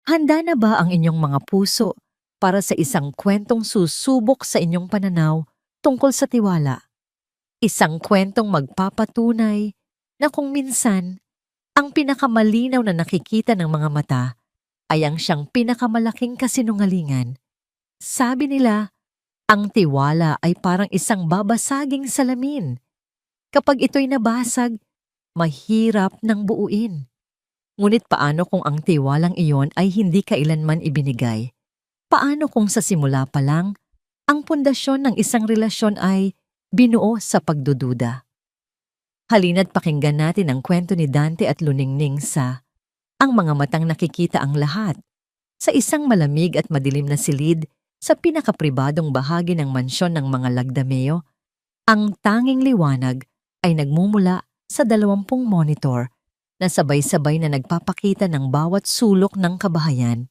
Handa na ba ang inyong mga puso para sa isang kwentong susubok sa inyong pananaw tungkol sa tiwala? Isang kwentong magpapatunay na kung minsan, ang pinakamalinaw na nakikita ng mga mata ay ang siyang pinakamalaking kasinungalingan. Sabi nila, ang tiwala ay parang isang babasaging salamin. Kapag ito'y nabasag, mahirap nang buuin. Ngunit paano kung ang tiwalang iyon ay hindi kailanman ibinigay? Paano kung sa simula pa lang, ang pundasyon ng isang relasyon ay binuo sa pagdududa? Halina't pakinggan natin ang kwento ni Dante at Luningning sa Ang Mga Matang Nakikita ang Lahat. Sa isang malamig at madilim na silid sa pinakapribadong bahagi ng mansyon ng mga Lagdameo, ang tanging liwanag ay nagmumula sa 20 monitor na sabay-sabay na nagpapakita ng bawat sulok ng kabahayan.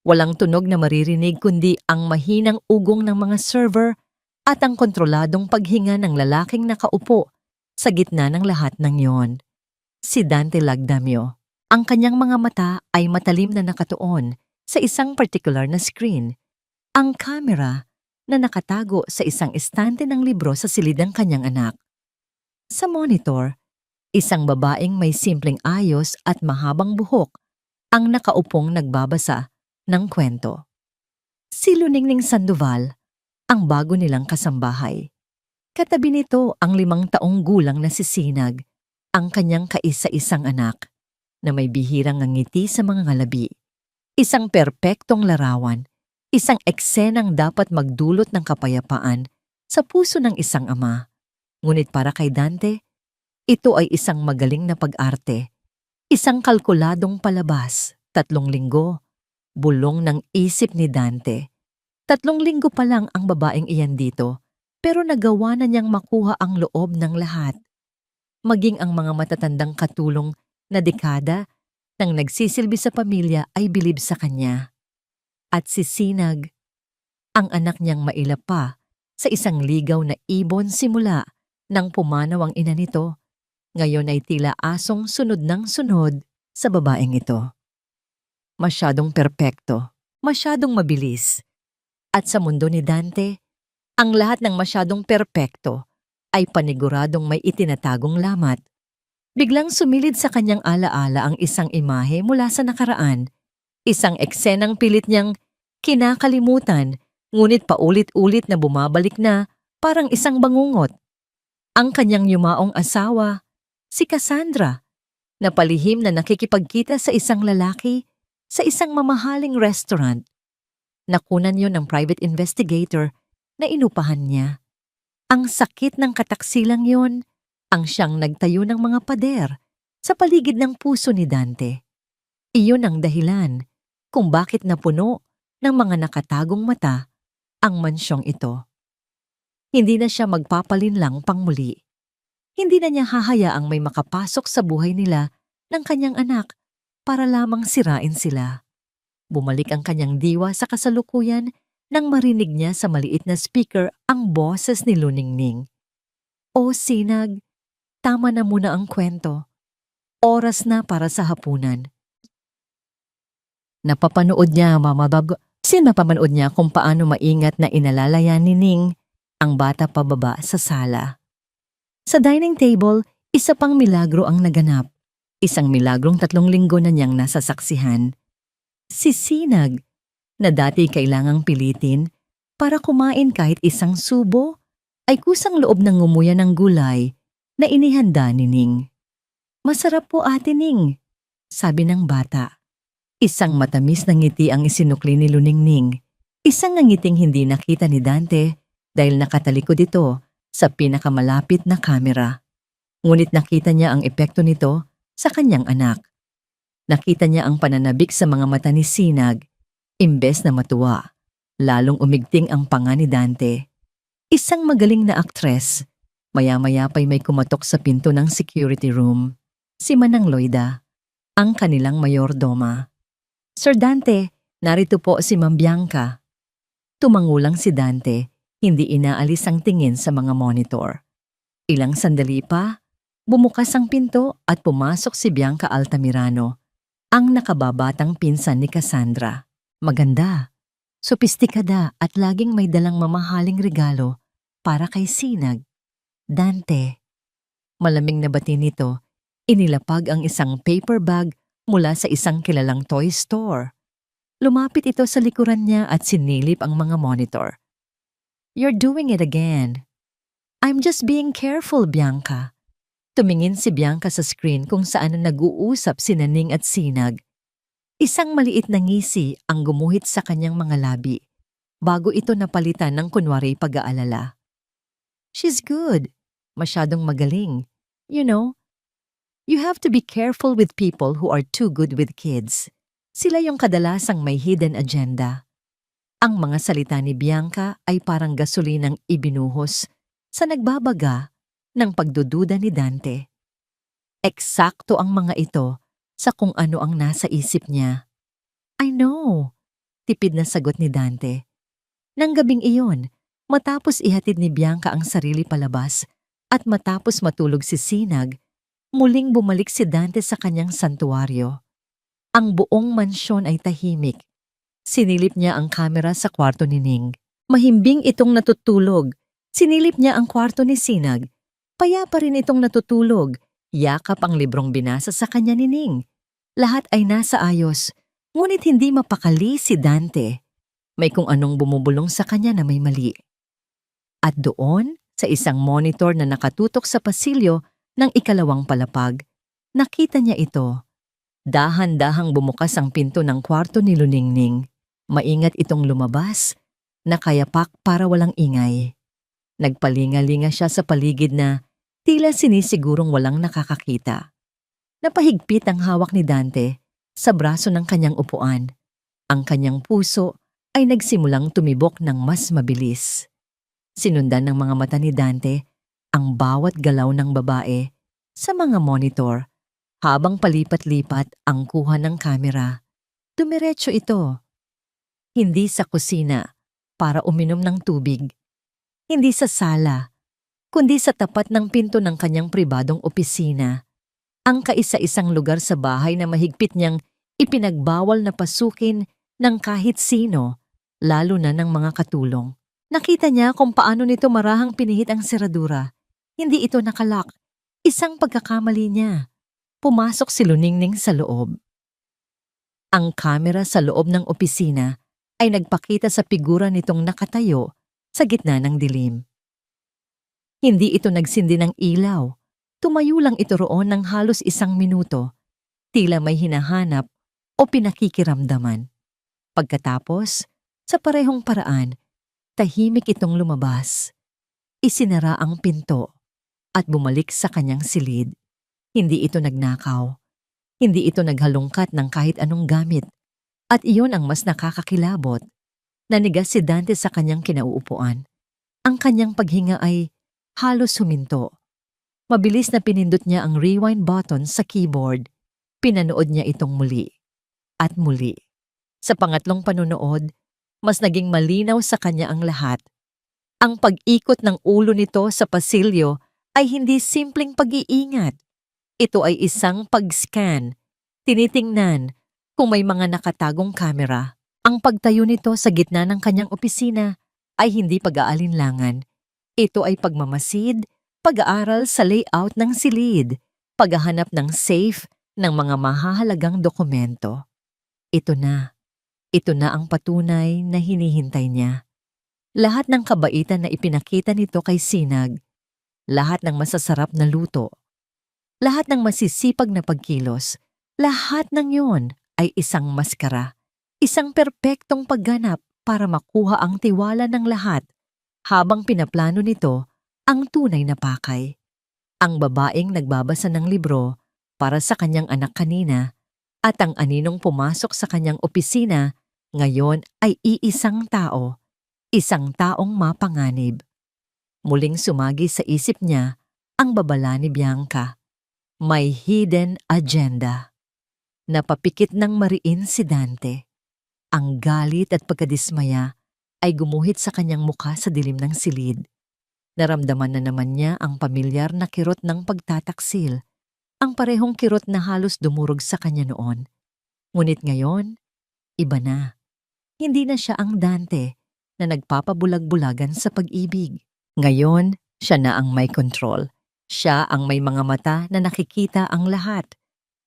Walang tunog na maririnig kundi ang mahinang ugong ng mga server at ang kontroladong paghinga ng lalaking nakaupo sa gitna ng lahat ng yon. Si Dante Lagdameo. Ang kanyang mga mata ay matalim na nakatuon sa isang particular na screen. Ang kamera na nakatago sa isang estante ng libro sa silid ng kanyang anak. Sa monitor, isang babaeng may simpleng ayos at mahabang buhok ang nakaupong nagbabasa ng kwento. Si Luningning Sandoval, ang bago nilang kasambahay. Katabi nito ang 5 taong gulang na si Sinag, ang kanyang kaisa-isang anak, na may bihirang ngiti sa mga ngalabi. Isang perpektong larawan, isang eksenang dapat magdulot ng kapayapaan sa puso ng isang ama. Ngunit para kay Dante, ito ay isang magaling na pag-arte, isang kalkuladong palabas. 3 linggo, bulong ng isip ni Dante. 3 linggo pa lang ang babaeng iyan dito, pero nagawa na niyang makuha ang loob ng lahat. Maging ang mga matatandang katulong na dekada nang nagsisilbi sa pamilya ay bilib sa kanya. At si Sinag, ang anak niyang mailap pa sa isang ligaw na ibon simula nang pumanaw ang ina nito, ngayon ay tila asong sunod ng sunod sa babaeng ito. Masyadong perpekto, masyadong mabilis. At sa mundo ni Dante, ang lahat ng masyadong perpekto ay paniguradong may itinatagong lamat. Biglang sumilid sa kanyang alaala ang isang imahe mula sa nakaraan, isang eksenang pilit niyang kinakalimutan, ngunit paulit-ulit na bumabalik na parang isang bangungot. Ang kanyang yumaong asawa, si Cassandra, na palihim na nakikipagkita sa isang lalaki sa isang mamahaling restaurant. Nakunan yon ng private investigator na inupahan niya. Ang sakit ng kataksilang yon, ang siyang nagtayo ng mga pader sa paligid ng puso ni Dante. Iyon ang dahilan kung bakit napuno ng mga nakatagong mata ang mansyong ito. Hindi na siya magpapalinlang pangmuli. Hindi na niya hahayaang may makapasok sa buhay nila ng kanyang anak para lamang sirain sila. Bumalik ang kanyang diwa sa kasalukuyan nang marinig niya sa maliit na speaker ang boses ni Luningning. O Sinag, tama na muna ang kwento. Oras na para sa hapunan. Napapanood niya, napapanood niya kung paano maingat na inalalayan ni Ning ang bata pababa sa sala. Sa dining table, isa pang milagro ang naganap. Isang milagrong 3 linggo na niyang nasasaksihan. Si Sinag, na dati kailangang pilitin para kumain kahit isang subo, ay kusang loob ng ngumuya ng gulay na inihanda ni Ning. Masarap po, Ate Ning, sabi ng bata. Isang matamis na ngiti ang isinukli ni Luningning. Isang ngiting hindi nakita ni Dante dahil nakatalikod ito sa pinakamalapit na kamera. Ngunit nakita niya ang epekto nito sa kanyang anak. Nakita niya ang pananabik sa mga mata ni Sinag. Imbes na matuwa, lalong umigting ang panga ni Dante. Isang magaling na aktres. Maya-maya pa'y may kumatok sa pinto ng security room. Si Manang Loida, ang kanilang mayordoma. Sir Dante, narito po si Ma'am Bianca. Tumangulang si Dante, hindi inaalis ang tingin sa mga monitor. Ilang sandali pa, bumukas ang pinto at pumasok si Bianca Altamirano, Ang nakababatang pinsan ni Cassandra. Maganda, sopistikada at laging may dalang mamahaling regalo para kay Sinag. Dante. Malaming na bati nito, inilapag ang isang paper bag mula sa isang kilalang toy store. Lumapit ito sa likuran niya at sinilip ang mga monitor. "You're doing it again." "I'm just being careful, Bianca." Tumingin si Bianca sa screen kung saan nag-uusap si Naning at Sinag. Isang maliit na ngisi ang gumuhit sa kanyang mga labi bago ito napalitan ng kunwari pag-aalala. "She's good. Masyadong magaling. You know, you have to be careful with people who are too good with kids." Sila yung kadalasang may hidden agenda. Ang mga salita ni Bianca ay parang gasolinang ibinuhos sa nagbabaga ng pagdududa ni Dante. Eksakto ang mga ito sa kung ano ang nasa isip niya. "I know," tipid na sagot ni Dante. Nang gabing iyon, matapos ihatid ni Bianca ang sarili palabas at matapos matulog si Sinag, muling bumalik si Dante sa kanyang santuaryo. Ang buong mansyon ay tahimik. Sinilip niya ang kamera sa kwarto ni Ning. Mahimbing itong natutulog. Sinilip niya ang kwarto ni Sinag. Payapa rin itong natutulog. Yakap ang librong binasa sa kanya ni Ning. Lahat ay nasa ayos, ngunit hindi mapakali si Dante. May kung anong bumubulong sa kanya na may mali. At doon, sa isang monitor na nakatutok sa pasilyo ng ikalawang palapag, nakita niya ito. Dahan-dahang bumukas ang pinto ng kwarto ni Luningning. Maingat itong lumabas, nakayapak para walang ingay. Nagpalinga-linga siya sa paligid na tila sinisigurong walang nakakakita. Napahigpit ang hawak ni Dante sa braso ng kanyang upuan. Ang kanyang puso ay nagsimulang tumibok ng mas mabilis. Sinundan ng mga mata ni Dante ang bawat galaw ng babae sa mga monitor habang palipat-lipat ang kuha ng kamera. Dumiretso ito. Hindi sa kusina para uminom ng tubig. Hindi sa sala, kundi sa tapat ng pinto ng kanyang pribadong opisina. Ang kaisa-isang lugar sa bahay na mahigpit niyang ipinagbawal na pasukin ng kahit sino, lalo na ng mga katulong. Nakita niya kung paano nito marahang pinihit ang seradura. Hindi ito nakalak. Isang pagkakamali niya. Pumasok si Luningning sa loob. Ang kamera sa loob ng opisina ay nagpakita sa figura nitong nakatayo sa gitna ng dilim. Hindi ito nagsindi ng ilaw. Tumayo lang ito roon ng halos 1 minuto. Tila may hinahanap o pinakikiramdaman. Pagkatapos, sa parehong paraan, tahimik itong lumabas. Isinara ang pinto at bumalik sa kanyang silid. Hindi ito nagnakaw. Hindi ito naghalungkat ng kahit anong gamit. At iyon ang mas nakakakilabot. Nanigas si Dante sa kanyang kinauupuan. Ang kanyang paghinga ay halos huminto. Mabilis na pinindot niya ang rewind button sa keyboard. Pinanood niya itong muli. At muli. Sa pangatlong panunood, mas naging malinaw sa kanya ang lahat. Ang pag-ikot ng ulo nito sa pasilyo ay hindi simpleng pag-iingat. Ito ay isang pag-scan. Tinitingnan kung may mga nakatagong kamera. Ang pagtayo nito sa gitna ng kanyang opisina ay hindi pag-aalinlangan. Ito ay pagmamasid, pag-aaral sa layout ng silid, paghahanap ng safe ng mga mahahalagang dokumento. Ito na ang patunay na hinihintay niya. Lahat ng kabaitan na ipinakita nito kay Sinag, lahat ng masasarap na luto, lahat ng masisipag na pagkilos, lahat ng yon ay isang maskara, isang perpektong pagganap para makuha ang tiwala ng lahat habang pinaplano nito ang tunay na pakay. Ang babaeng nagbabasa ng libro para sa kanyang anak kanina at ang aninong pumasok sa kanyang opisina ngayon ay iisang tao, isang taong mapanganib. Muling sumagi sa isip niya ang babala ni Bianca. May hidden agenda. Napapikit ng mariin si Dante. Ang galit at pagkadismaya ay gumuhit sa kanyang mukha sa dilim ng silid. Naramdaman na naman niya ang pamilyar na kirot ng pagtataksil, ang parehong kirot na halos dumurog sa kanya noon. Ngunit ngayon, iba na. Hindi na siya ang Dante na nagpapabulag-bulagan sa pag-ibig. Ngayon, siya na ang may control. Siya ang may mga mata na nakikita ang lahat.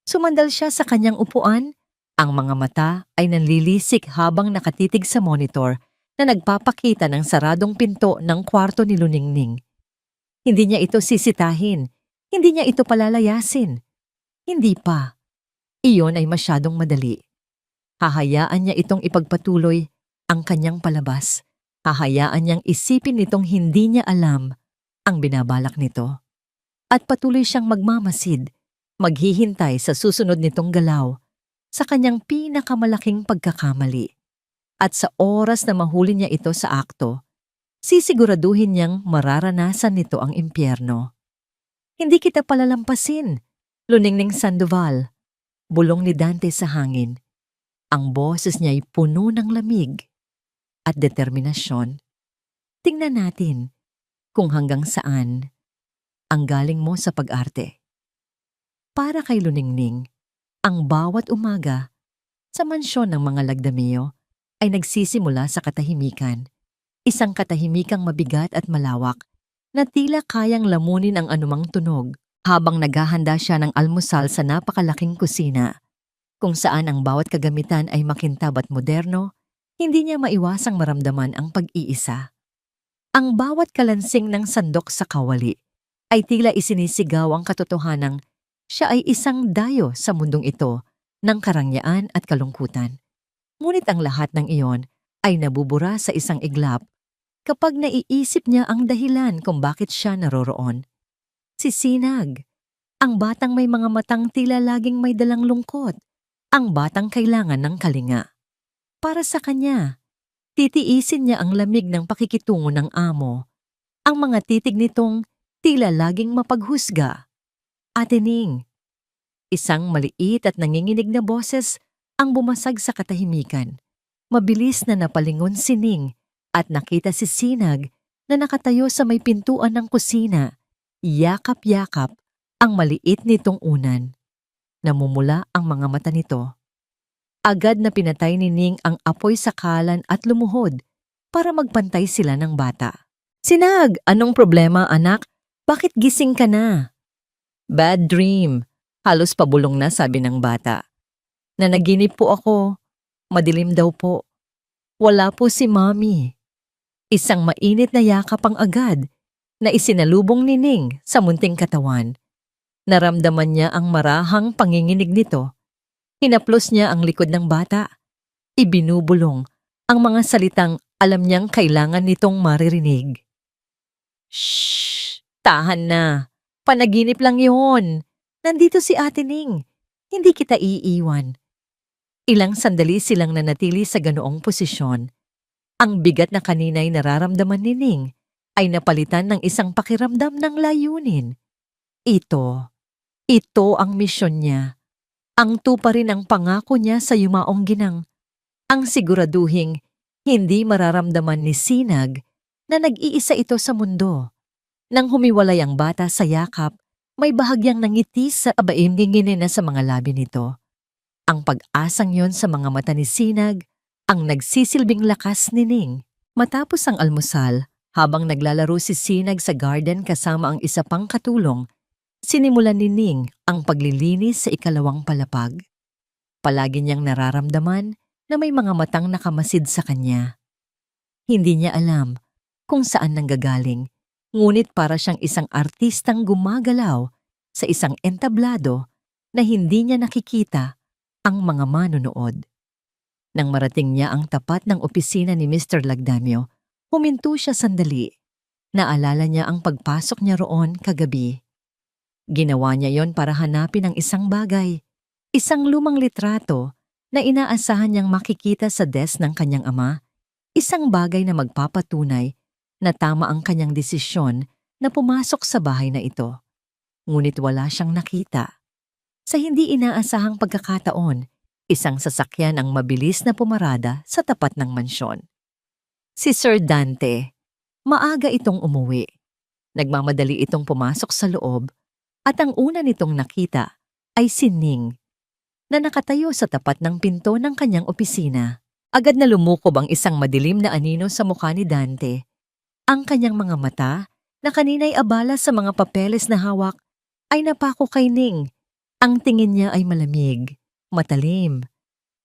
Sumandal siya sa kanyang upuan. Ang mga mata ay nanlilisik habang nakatitig sa monitor na nagpapakita ng saradong pinto ng kwarto ni Luningning. Hindi niya ito sisitahin. Hindi niya ito palalayasin. Hindi pa. Iyon ay masyadong madali. Hahayaan niya itong ipagpatuloy ang kanyang palabas. Hahayaan niyang isipin nitong hindi niya alam ang binabalak nito. At patuloy siyang magmamasid, maghihintay sa susunod nitong galaw, sa kanyang pinakamalaking pagkakamali. At sa oras na mahuli niya ito sa akto, sisiguraduhin niyang mararanasan nito ang impyerno. Hindi kita palalampasin, Luningning Sandoval, bulong ni Dante sa hangin. Ang boses niya ay puno ng lamig at determinasyon. Tingnan natin kung hanggang saan ang galing mo sa pag-arte. Para kay Luningning, ang bawat umaga sa mansyon ng mga Lagdameo ay nagsisimula sa katahimikan. Isang katahimikang mabigat at malawak na tila kayang lamunin ang anumang tunog habang naghahanda siya ng almusal sa napakalaking kusina, kung saan ang bawat kagamitan ay makintab at moderno. Hindi niya maiwasang maramdaman ang pag-iisa. Ang bawat kalansing ng sandok sa kawali ay tila isinisigaw ang katotohanang siya ay isang dayo sa mundong ito ng karangyaan at kalungkutan. Ngunit ang lahat ng iyon ay nabubura sa isang iglap kapag naiisip niya ang dahilan kung bakit siya naroroon. Si Sinag, ang batang may mga matang tila laging may dalang lungkot, ang batang kailangan ng kalinga. Para sa kanya, titiisin niya ang lamig ng pakikitungo ng amo, ang mga titig nitong tila laging mapaghusga. Atining, isang maliit at nanginginig na boses ang bumasag sa katahimikan. Mabilis na napalingon si Ning at nakita si Sinag na nakatayo sa may pintuan ng kusina. Yakap-yakap ang maliit nitong unan. Namumula ang mga mata nito. Agad na pinatay ni Ning ang apoy sa kalan at lumuhod para magpantay sila ng bata. Sinag, anong problema anak? Bakit gising ka na? Bad dream, halos pabulong na sabi ng bata. Nanaginip po ako, madilim daw po. Wala po si Mommy. Isang mainit na yakap ang agad na isinalubong ni Ning sa munting katawan. Naramdaman niya ang marahang panginginig nito. Hinaplos niya ang likod ng bata. Ibinubulong ang mga salitang alam niyang kailangan nitong maririnig. Shhh! Tahan na. Panaginip lang yun. Nandito si Ate Ning. Hindi kita iiwan. Ilang sandali silang nanatili sa ganoong posisyon. Ang bigat na kanina'y nararamdaman ni Ning ay napalitan ng isang pakiramdam ng layunin. Ito ang misyon niya. Ang tuparin ang pangako niya sa yumaong ginang. Ang siguraduhing hindi mararamdaman ni Sinag na nag-iisa ito sa mundo. Nang humiwalay ang bata sa yakap, may bahagyang nangiti sa abaim nginginin na sa mga labi nito. Ang pag-asang yon sa mga mata ni Sinag ang nagsisilbing lakas ni Ning. Matapos ang almusal, habang naglalaro si Sinag sa garden kasama ang isa pang katulong, sinimulan ni Ning ang paglilinis sa ikalawang palapag. Palagi niyang nararamdaman na may mga matang nakamasid sa kanya. Hindi niya alam kung saan nanggagaling, ngunit para siyang isang artistang gumagalaw sa isang entablado na hindi niya nakikita ang mga manonood. Nang marating niya ang tapat ng opisina ni Mr. Lagdameo, huminto siya sandali. Naalala niya ang pagpasok niya roon kagabi. Ginawa niya yon para hanapin ang isang bagay, isang lumang litrato na inaasahan niyang makikita sa desk ng kanyang ama, isang bagay na magpapatunay na tama ang kanyang desisyon na pumasok sa bahay na ito. Ngunit wala siyang nakita. Sa hindi inaasahang pagkakataon, isang sasakyan ang mabilis na pumarada sa tapat ng mansyon. Si Sir Dante, maaga itong umuwi. Nagmamadali itong pumasok sa loob at ang una nitong nakita ay si Ning. na nakatayo sa tapat ng pinto ng kanyang opisina. Agad na lumukob ang isang madilim na anino sa mukha ni Dante. Ang kanyang mga mata, na kanina'y abala sa mga papeles na hawak, ay napako kay Ning. Ang tingin niya ay malamig, matalim,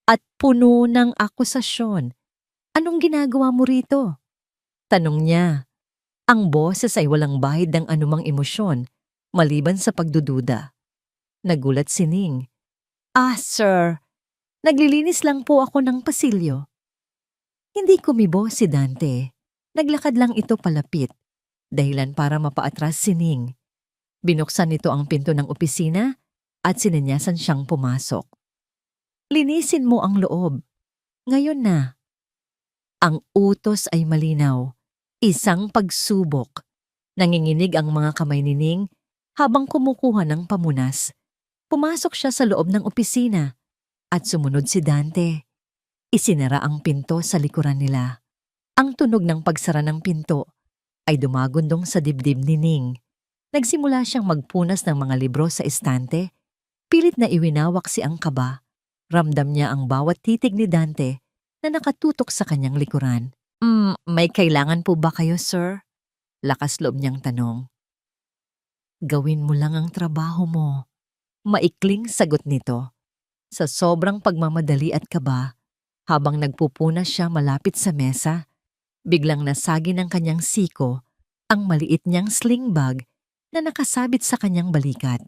at puno ng akusasyon. "Anong ginagawa mo rito?" tanong niya. Ang boses ay walang bahid ng anumang emosyon, maliban sa pagdududa. Nagulat si Ning. Sir, naglilinis lang po ako ng pasilyo." Hindi kumibo si Dante. Naglakad lang ito palapit, dahilan para mapaatras si Ning. Binuksan nito ang pinto ng opisina at sinenyasan siyang pumasok. "Linisin mo ang loob. Ngayon na." Ang utos ay malinaw. Isang pagsubok. Nanginginig ang mga kamay ni Ning habang kumukuha ng pamunas. Pumasok siya sa loob ng opisina at sumunod si Dante. Isinara ang pinto sa likuran nila. Ang tunog ng pagsara ng pinto ay dumagundong sa dibdib ni Ning. Nagsimula siyang magpunas ng mga libro sa estante. Pilit na iwinawak si ang kaba. Ramdam niya ang bawat titig ni Dante na nakatutok sa kanyang likuran. May kailangan po ba kayo, sir?" Lakas loob niyang tanong. "Gawin mo lang ang trabaho mo." Maikling sagot nito. Sa sobrang pagmamadali at kaba, habang nagpupunas siya malapit sa mesa, biglang nasagi ng kanyang siko ang maliit niyang sling bag na nakasabit sa kanyang balikat.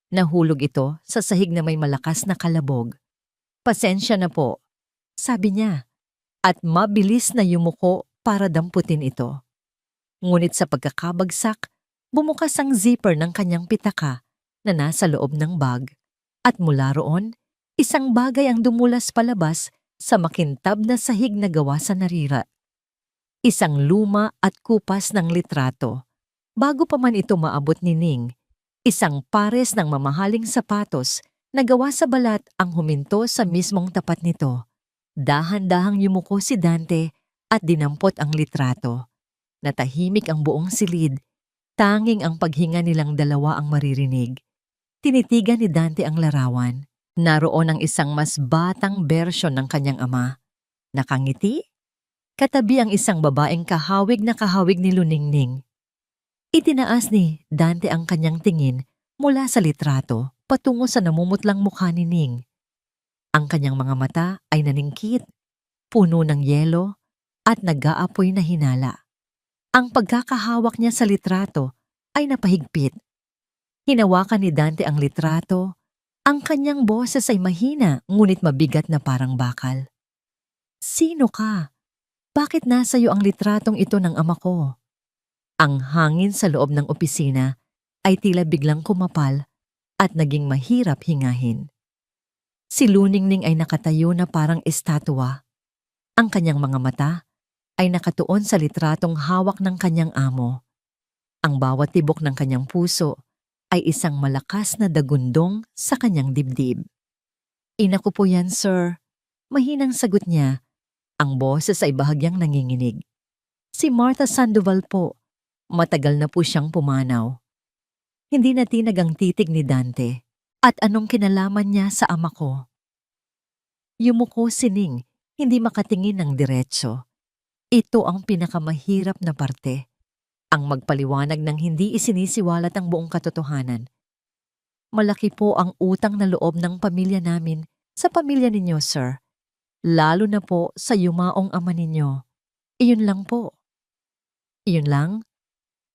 Nahulog ito sa sahig na may malakas na kalabog. "Pasensya na po," sabi niya, at mabilis na yumuko para damputin ito. Ngunit sa pagkakabagsak, bumukas ang zipper ng kanyang pitaka na nasa loob ng bag, at mula roon, isang bagay ang dumulas palabas sa makintab na sahig na gawa sa narira. Isang luma at kupas ng litrato. Bago pa man ito maabot ni Ning, isang pares ng mamahaling sapatos na gawa sa balat ang huminto sa mismong tapat nito. Dahan-dahang yumuko si Dante at dinampot ang litrato. Natahimik ang buong silid, tanging ang paghinga nilang dalawa ang maririnig. Tinitigan ni Dante ang larawan. Naroon ang isang mas batang bersyon ng kanyang ama. Nakangiti. Katabi ang isang babaeng kahawig na kahawig ni Luningning. Itinaas ni Dante ang kanyang tingin mula sa litrato patungo sa namumutlang mukha ni Ning. Ang kanyang mga mata ay naningkit, puno ng yelo at nag-aapoy na hinala. Ang pagkakahawak niya sa litrato ay napahigpit. Hinawakan ni Dante ang litrato. Ang kanyang boses ay mahina ngunit mabigat na parang bakal. "Sino ka? Bakit nasa iyo ang litratong ito ng ama ko?" Ang hangin sa loob ng opisina ay tila biglang kumapal at naging mahirap hingahin. Si Luningning ay nakatayo na parang estatwa. Ang kanyang mga mata ay nakatuon sa litratong hawak ng kanyang amo. Ang bawat tibok ng kanyang puso ay isang malakas na dagundong sa kanyang dibdib. "Ina ko po yan, sir." Mahinang sagot niya. Ang boses ay bahagyang nanginginig. "Si Martha Sandoval po." Matagal na po siyang pumanaw. Hindi natinag ang titig ni Dante. At anong kinalaman niya sa ama ko? Yumuko si Ning, hindi makatingin ng diretso. Ito ang pinakamahirap na parte. Ang magpaliwanag ng hindi isinisiwalat ang buong katotohanan. "Malaki po ang utang na loob ng pamilya namin sa pamilya ninyo, sir. Lalo na po sa yumaong ama ninyo. Iyon lang po." Iyon lang?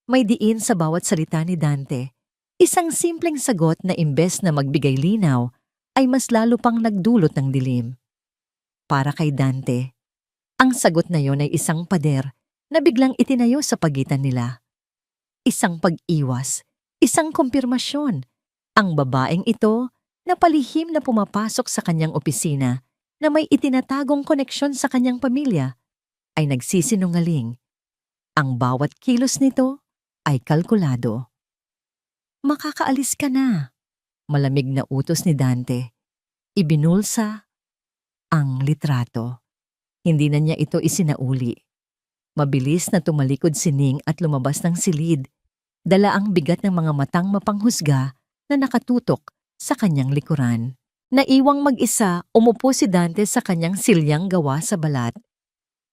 May diin sa bawat salita ni Dante. Isang simpleng sagot na imbes na magbigay linaw, ay mas lalo pang nagdulot ng dilim. Para kay Dante, ang sagot na yon ay isang pader na biglang itinayo sa pagitan nila. Isang pag-iwas, isang kumpirmasyon. Ang babaeng ito na palihim na pumapasok sa kanyang opisina na may itinatagong koneksyon sa kanyang pamilya ay nagsisinungaling. Ang bawat kilos nito ay kalkulado. "Makakaalis ka na," malamig na utos ni Dante. Ibinulsa ang litrato. Hindi na niya ito isinauli. Mabilis na tumalikod si Ning at lumabas ng silid. Dala ang bigat ng mga matang mapanghusga na nakatutok sa kanyang likuran. Naiwang mag-isa, umupo si Dante sa kanyang silyang gawa sa balat.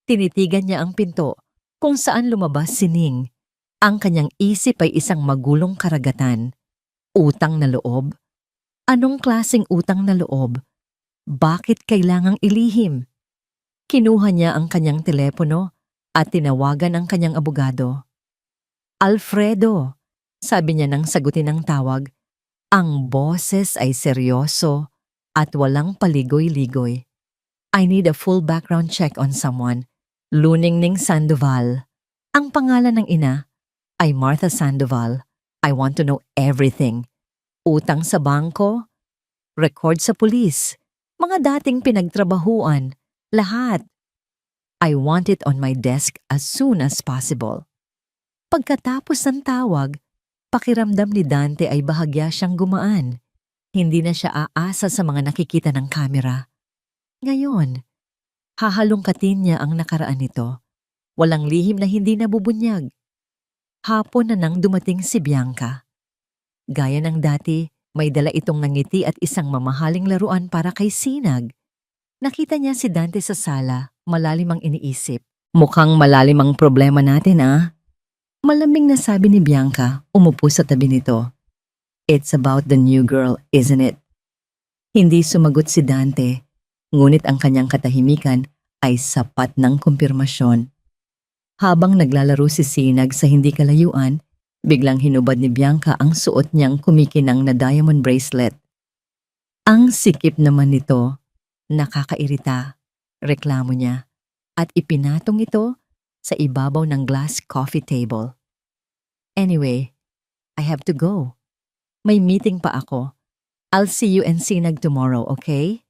Tinitigan niya ang pinto kung saan lumabas si Ning. Ang kanyang isip ay isang magulong karagatan. Utang na loob? Anong klaseng utang na loob? Bakit kailangang ilihim? Kinuha niya ang kanyang telepono at tinawagan ang kanyang abogado. Alfredo, sabi niya nang sagutin ang tawag, ang boses ay seryoso at walang paligoy-ligoy. I need a full background check on someone. Luningning Sandoval. Ang pangalan ng ina ay Martha Sandoval. I want to know everything. Utang sa bangko, record sa pulis, mga dating pinagtrabahuan, lahat. I want it on my desk as soon as possible. Pagkatapos ng tawag, pakiramdam ni Dante ay bahagya siyang gumaan. Hindi na siya aasa sa mga nakikita ng kamera. Ngayon, hahalongkatin niya ang nakaraan nito. Walang lihim na hindi nabubunyag. Hapon na nang dumating si Bianca. Gaya ng dati, may dala itong nangiti at isang mamahaling laruan para kay Sinag. Nakita niya si Dante sa sala, malalim ang iniisip. Mukhang malalim ang problema natin, ah. Malamig na sabi ni Bianca, umupo sa tabi nito. It's about the new girl, isn't it? Hindi sumagot si Dante, ngunit ang kanyang katahimikan ay sapat ng kumpirmasyon. Habang naglalaro si Sinag sa hindi kalayuan, biglang hinubad ni Bianca ang suot niyang kumikinang na diamond bracelet. Ang sikip naman nito, nakakairita, reklamo niya, at ipinatong ito sa ibabaw ng glass coffee table. Anyway, I have to go. May meeting pa ako. I'll see you and Sinag tomorrow, okay?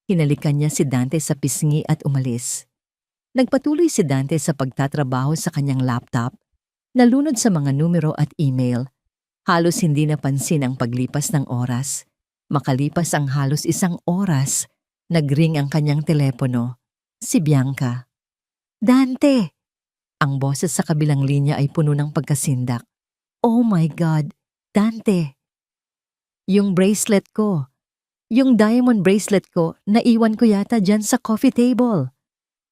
Hinalikan niya si Dante sa pisngi at umalis. Nagpatuloy si Dante sa pagtatrabaho sa kanyang laptop, nalunod sa mga numero at email. Halos hindi napansin ang paglipas ng oras. Makalipas ang halos 1 oras, nagring ang kanyang telepono. Si Bianca. Dante! Ang boses sa kabilang linya ay puno ng pagkasindak. Oh my God, Dante! Yung bracelet ko, yung diamond bracelet ko, naiwan ko yata dyan sa coffee table.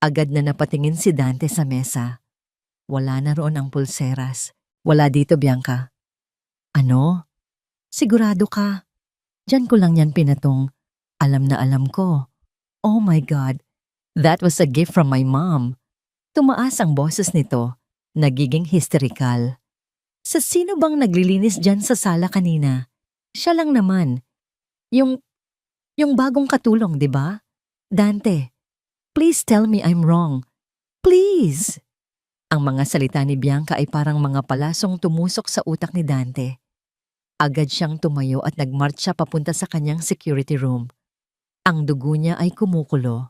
Agad na napatingin si Dante sa mesa. Wala na roon ang pulseras. Wala dito, Bianca. Ano? Sigurado ka? Diyan ko lang yan pinatong. Alam na alam ko. Oh my God, that was a gift from my mom. Tumaas ang boses nito, nagiging hysterical. Sa sino bang naglilinis dyan sa sala kanina? Siya lang naman. Yung bagong katulong, di ba? Dante, please tell me I'm wrong. Please! Ang mga salita ni Bianca ay parang mga palasong tumusok sa utak ni Dante. Agad siyang tumayo at nagmarcha papunta sa kanyang security room. Ang dugo niya ay kumukulo.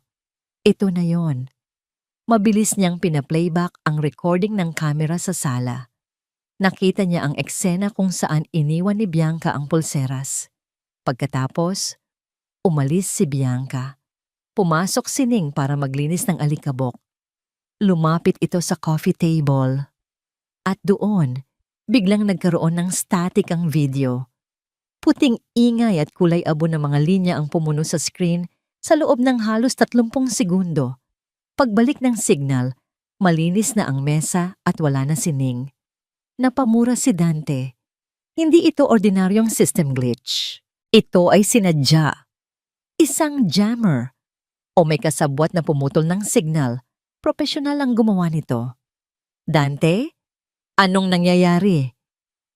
Ito na yon. Mabilis niyang pinaplayback ang recording ng kamera sa sala. Nakita niya ang eksena kung saan iniwan ni Bianca ang pulseras. Pagkatapos, umalis si Bianca. Pumasok si Ning para maglinis ng alikabok. Lumapit ito sa coffee table. At doon, biglang nagkaroon ng static ang video. Puting ingay at kulay abo ng mga linya ang pumuno sa screen sa loob ng halos 30 segundo. Pagbalik ng signal, malinis na ang mesa at wala na si Ning. Napamura si Dante. Hindi ito ordinaryong system glitch. Ito ay sinadya. Isang jammer. O may kasabwat na pumutol ng signal. Profesional ang gumawa nito. Dante? Anong nangyayari?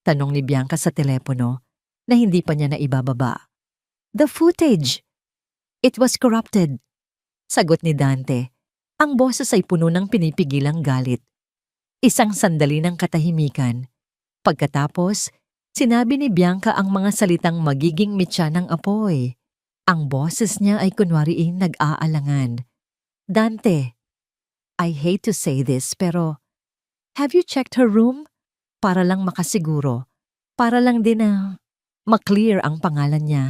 Tanong ni Bianca sa telepono na hindi pa niya naibababa. The footage. It was corrupted. Sagot ni Dante. Ang boses ay puno ng pinipigilang galit. Isang sandali ng katahimikan. Pagkatapos, sinabi ni Bianca ang mga salitang magiging mitya ng apoy. Ang boses niya ay kunwariing nag-aalangan. Dante, I hate to say this pero have you checked her room? Para lang makasiguro. Para lang din na maklear ang pangalan niya.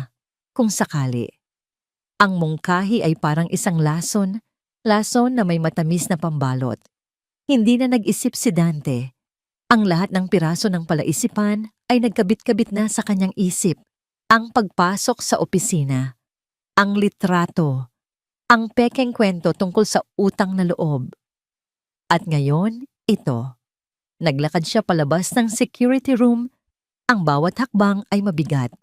Kung sakali. Ang mungkahi ay parang isang lason na may matamis na pambalot. Hindi na nag-isip si Dante. Ang lahat ng piraso ng palaisipan ay nagkabit-kabit na sa kanyang isip. Ang pagpasok sa opisina. ang litrato, ang pekeng kwento tungkol sa utang na loob. At ngayon, ito. Naglakad siya palabas ng security room. Ang bawat hakbang ay mabigat.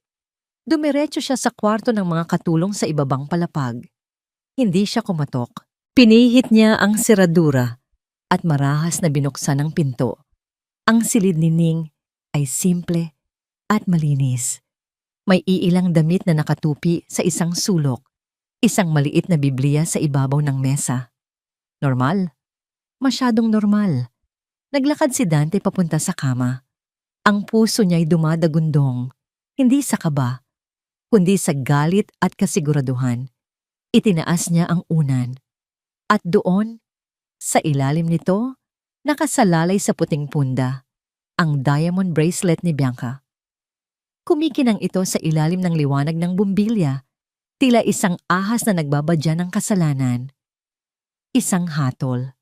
Dumiretso siya sa kwarto ng mga katulong sa ibabang palapag. Hindi siya kumatok. Pinihit niya ang seradura at marahas na binuksan ang pinto. Ang silid ni Ning ay simple at malinis. May iilang damit na nakatupi sa isang sulok. Isang maliit na Biblia sa ibabaw ng mesa. Normal. Masyadong normal. Naglakad si Dante papunta sa kama. Ang puso niya'y dumadagundong, hindi sa kaba, kundi sa galit at kasiguraduhan. Itinaas niya ang unan. At doon, sa ilalim nito, nakasalalay sa puting punda, ang diamond bracelet ni Bianca. Kumikinang ito sa ilalim ng liwanag ng bumbilya, tila isang ahas na nagbabadya ng kasalanan. Isang hatol.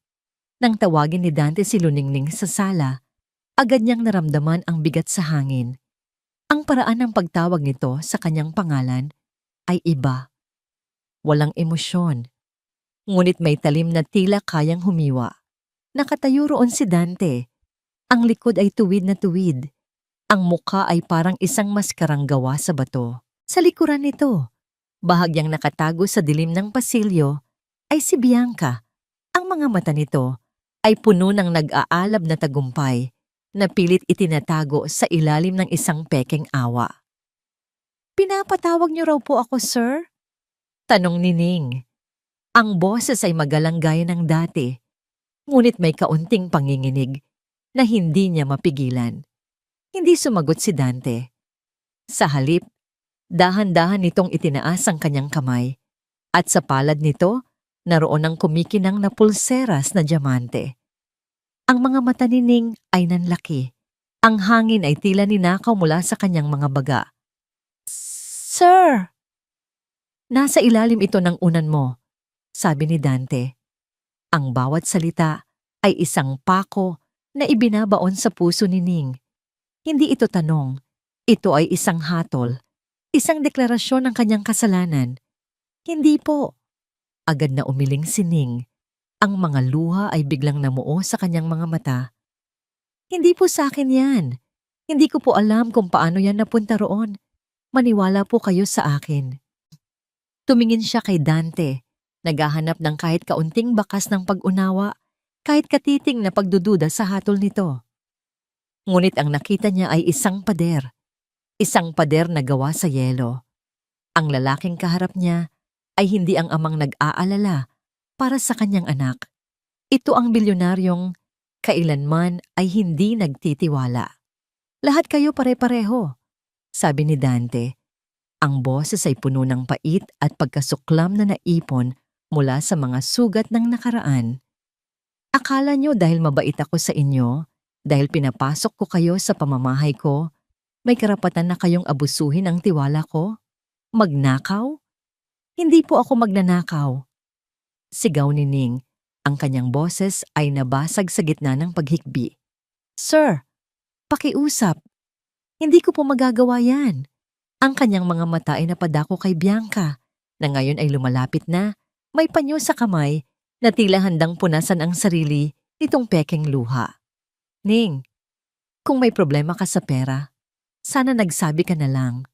Nang tawagin ni Dante si Luningning sa sala, agad niyang naramdaman ang bigat sa hangin. Ang paraan ng pagtawag nito sa kanyang pangalan ay iba. Walang emosyon. Ngunit may talim na tila kayang humiwa. Nakatayo roon si Dante. Ang likod ay tuwid na tuwid. Ang mukha ay parang isang maskarang gawa sa bato. Sa likuran nito, bahagyang nakatago sa dilim ng pasilyo, ay si Bianca. Ang mga mata nito ay puno ng nag-aalab na tagumpay na pilit itinatago sa ilalim ng isang pekeng awa. "Pinapatawag niyo raw po ako, sir?" Tanong ni Ning. Ang boses ay magalang gaya ng dati, ngunit may kaunting panginginig na hindi niya mapigilan. Hindi sumagot si Dante. Sa halip, dahan-dahan nitong itinaas ang kanyang kamay at sa palad nito, naroon ang kumikinang na pulseras na diamante. Ang mga mata ni Ning ay nanlaki. Ang hangin ay tila ninakaw mula sa kanyang mga baga. "Sir!" "Nasa ilalim ito ng unan mo," sabi ni Dante. Ang bawat salita ay isang pako na ibinabaon sa puso ni Ning. Hindi ito tanong. Ito ay isang hatol. Isang deklarasyon ng kanyang kasalanan. "Hindi po." Agad na umiling si Ning. Ang mga luha ay biglang namuo sa kanyang mga mata. "Hindi po sa akin yan. Hindi ko po alam kung paano yan napunta roon. Maniwala po kayo sa akin." Tumingin siya kay Dante, naghahanap ng kahit kaunting bakas ng pag-unawa, kahit katiting na pagdududa sa hatol nito. Ngunit ang nakita niya ay isang pader. Isang pader na gawa sa yelo. Ang lalaking kaharap niya ay hindi ang amang nag-aalala para sa kanyang anak. Ito ang bilyonaryong kailanman ay hindi nagtitiwala. "Lahat kayo pare-pareho," sabi ni Dante. Ang boses ay puno ng pait at pagkasuklam na naipon mula sa mga sugat ng nakaraan. "Akala niyo dahil mabait ako sa inyo, dahil pinapasok ko kayo sa pamamahay ko, may karapatan na kayong abusuhin ang tiwala ko? Magnakaw? Hindi po ako magnanakaw." Sigaw ni Ning. Ang kanyang boses ay nabasag sa gitna ng paghikbi. "Sir, pakiusap. Hindi ko po magagawa yan." Ang kanyang mga mata ay napadako kay Bianca, na ngayon ay lumalapit na, may panyo sa kamay, na tila handang punasan ang sarili nitong pekeng luha. "Ning, kung may problema ka sa pera, sana nagsabi ka na lang."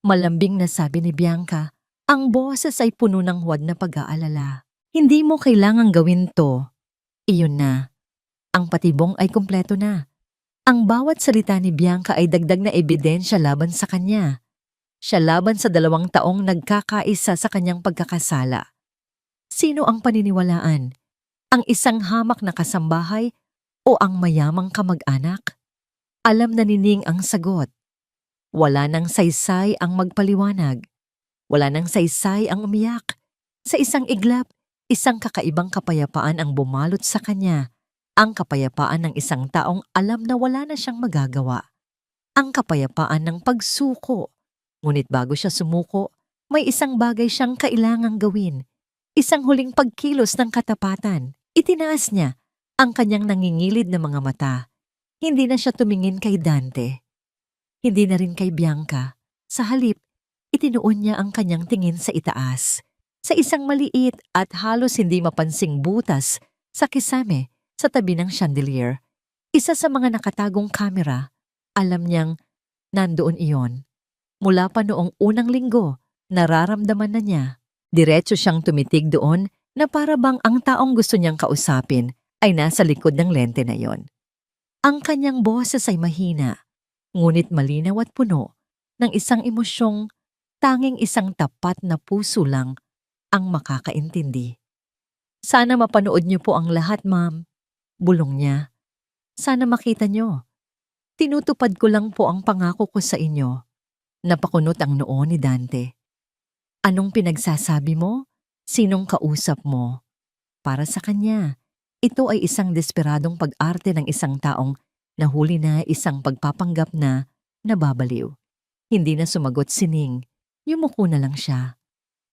Malambing na sabi ni Bianca, ang boses ay puno ng huwad na pag-aalala. "Hindi mo kailangang gawin to. Iyon na. Ang patibong ay kumpleto na." Ang bawat salita ni Bianca ay dagdag na ebidensya laban sa kanya. Siya laban sa 2 taong nagkakaisa sa kanyang pagkakasala. Sino ang paniniwalaan? Ang isang hamak na kasambahay o ang mayamang kamag-anak? Alam na ni Ning ang sagot. Wala nang saysay ang magpaliwanag. Wala nang saysay ang umiyak. Sa isang iglap, isang kakaibang kapayapaan ang bumalot sa kanya. Ang kapayapaan ng isang taong alam na wala na siyang magagawa. Ang kapayapaan ng pagsuko. Ngunit bago siya sumuko, may isang bagay siyang kailangang gawin. Isang huling pagkilos ng katapatan. Itinaas niya ang kanyang nangingilid na mga mata. Hindi na siya tumingin kay Dante. Hindi na rin kay Bianca. Sa halip, Itinuon niya ang kanyang tingin sa itaas, sa isang maliit at halos hindi mapansing butas sa kisame sa tabi ng chandelier. Isa sa mga nakatagong kamera. Alam niyang nandoon iyon. Mula pa noong unang linggo, nararamdaman na niya. Diretso siyang tumitig doon na para bang ang taong gusto niyang kausapin ay nasa likod ng lente na yon. Ang kanyang boses ay mahina, ngunit malinaw at puno ng isang emosyong tanging isang tapat na puso lang ang makakaintindi. Sana mapanood niyo po ang lahat, ma'am. Bulong niya. Sana makita niyo. Tinutupad ko lang po ang pangako ko sa inyo. Napakunot ang noo ni Dante. Anong pinagsasabi mo? Sinong kausap mo? Para sa kanya, ito ay isang desperadong pag-arte ng isang taong nahuli na isang pagpapanggap na nababaliw. Hindi na sumagot si Ning. Yumuko na lang siya.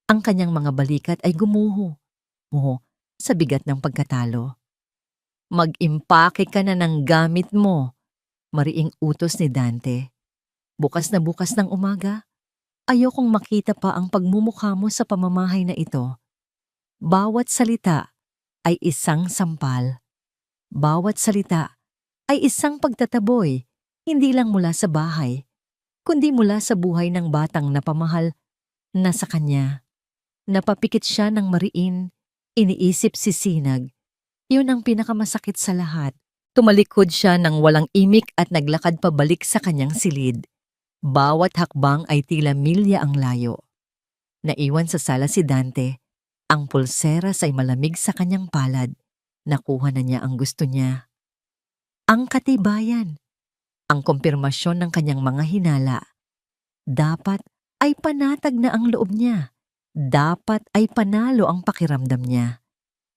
Ang kanyang mga balikat ay gumuho. Sa bigat ng pagkatalo. Mag-impake ka na ng gamit mo, mariing utos ni Dante. Bukas na bukas ng umaga, ayokong makita pa ang pagmumukha mo sa pamamahay na ito. Bawat salita ay isang sampal. Bawat salita ay isang pagtataboy, hindi lang mula sa bahay, kundi mula sa buhay ng batang napamahal na sa kanya. Napapikit siya ng mariin, iniisip si Sinag. Yun ang pinakamasakit sa lahat. Tumalikod siya ng walang imik at naglakad pabalik sa kanyang silid. Bawat hakbang ay tila milya ang layo. Naiwan sa sala si Dante. Ang pulseras ay malamig sa kanyang palad. Nakuha na niya ang gusto niya. Ang katibayan. Ang kumpirmasyon ng kanyang mga hinala. Dapat ay panatag na ang loob niya. Dapat ay panalo ang pakiramdam niya.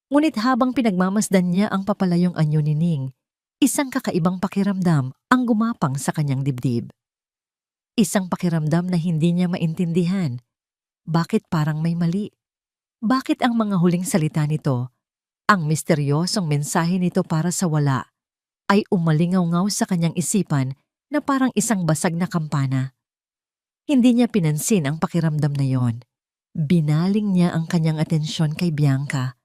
Ngunit habang pinagmamasdan niya ang papalayong anyo ni Ning, isang kakaibang pakiramdam ang gumapang sa kanyang dibdib. Isang pakiramdam na hindi niya maintindihan. Bakit parang may mali? Bakit ang mga huling salita nito, ang misteryosong mensahe nito para sa wala, ay umalingaw-ngaw sa kanyang isipan na parang isang basag na kampana? Hindi niya pinansin ang pakiramdam na yon. Binaling niya ang kanyang atensyon kay Bianca,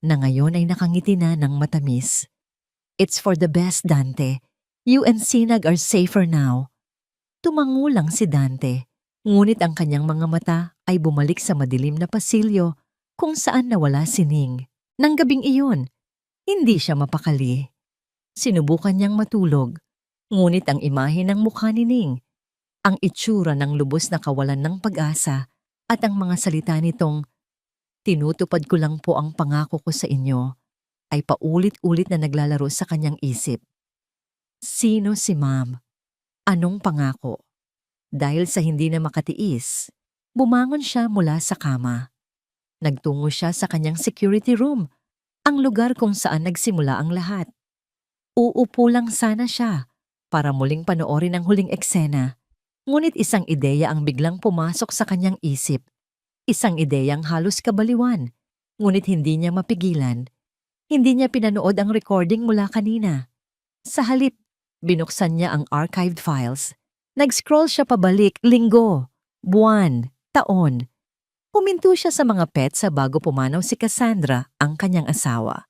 na ngayon ay nakangiti na ng matamis. It's for the best, Dante. You and Sinag are safer now. Tumango lang si Dante, ngunit ang kanyang mga mata ay bumalik sa madilim na pasilyo kung saan nawala si Ning. Nang gabing iyon, hindi siya mapakali. Sinubukan niyang matulog, ngunit ang imahe ng mukha ni Ning, ang itsura ng lubos na kawalan ng pag-asa at ang mga salita nitong, "Tinutupad ko lang po ang pangako ko sa inyo," ay paulit-ulit na naglalaro sa kanyang isip. Sino si Ma'am? Anong pangako? Dahil sa hindi na makatiis, bumangon siya mula sa kama. Nagtungo siya sa kanyang security room, ang lugar kung saan nagsimula ang lahat. Uupo lang sana siya para muling panoorin ang huling eksena, ngunit isang ideya ang biglang pumasok sa kanyang isip. Isang ideyang halos kabaliwan, ngunit hindi niya mapigilan. Hindi niya pinanood ang recording mula kanina. Sa halip, binuksan niya ang archived files. Nag-scroll siya pabalik, linggo, buwan, taon. Huminto siya sa mga petsa bago pumanaw si Cassandra, ang kanyang asawa.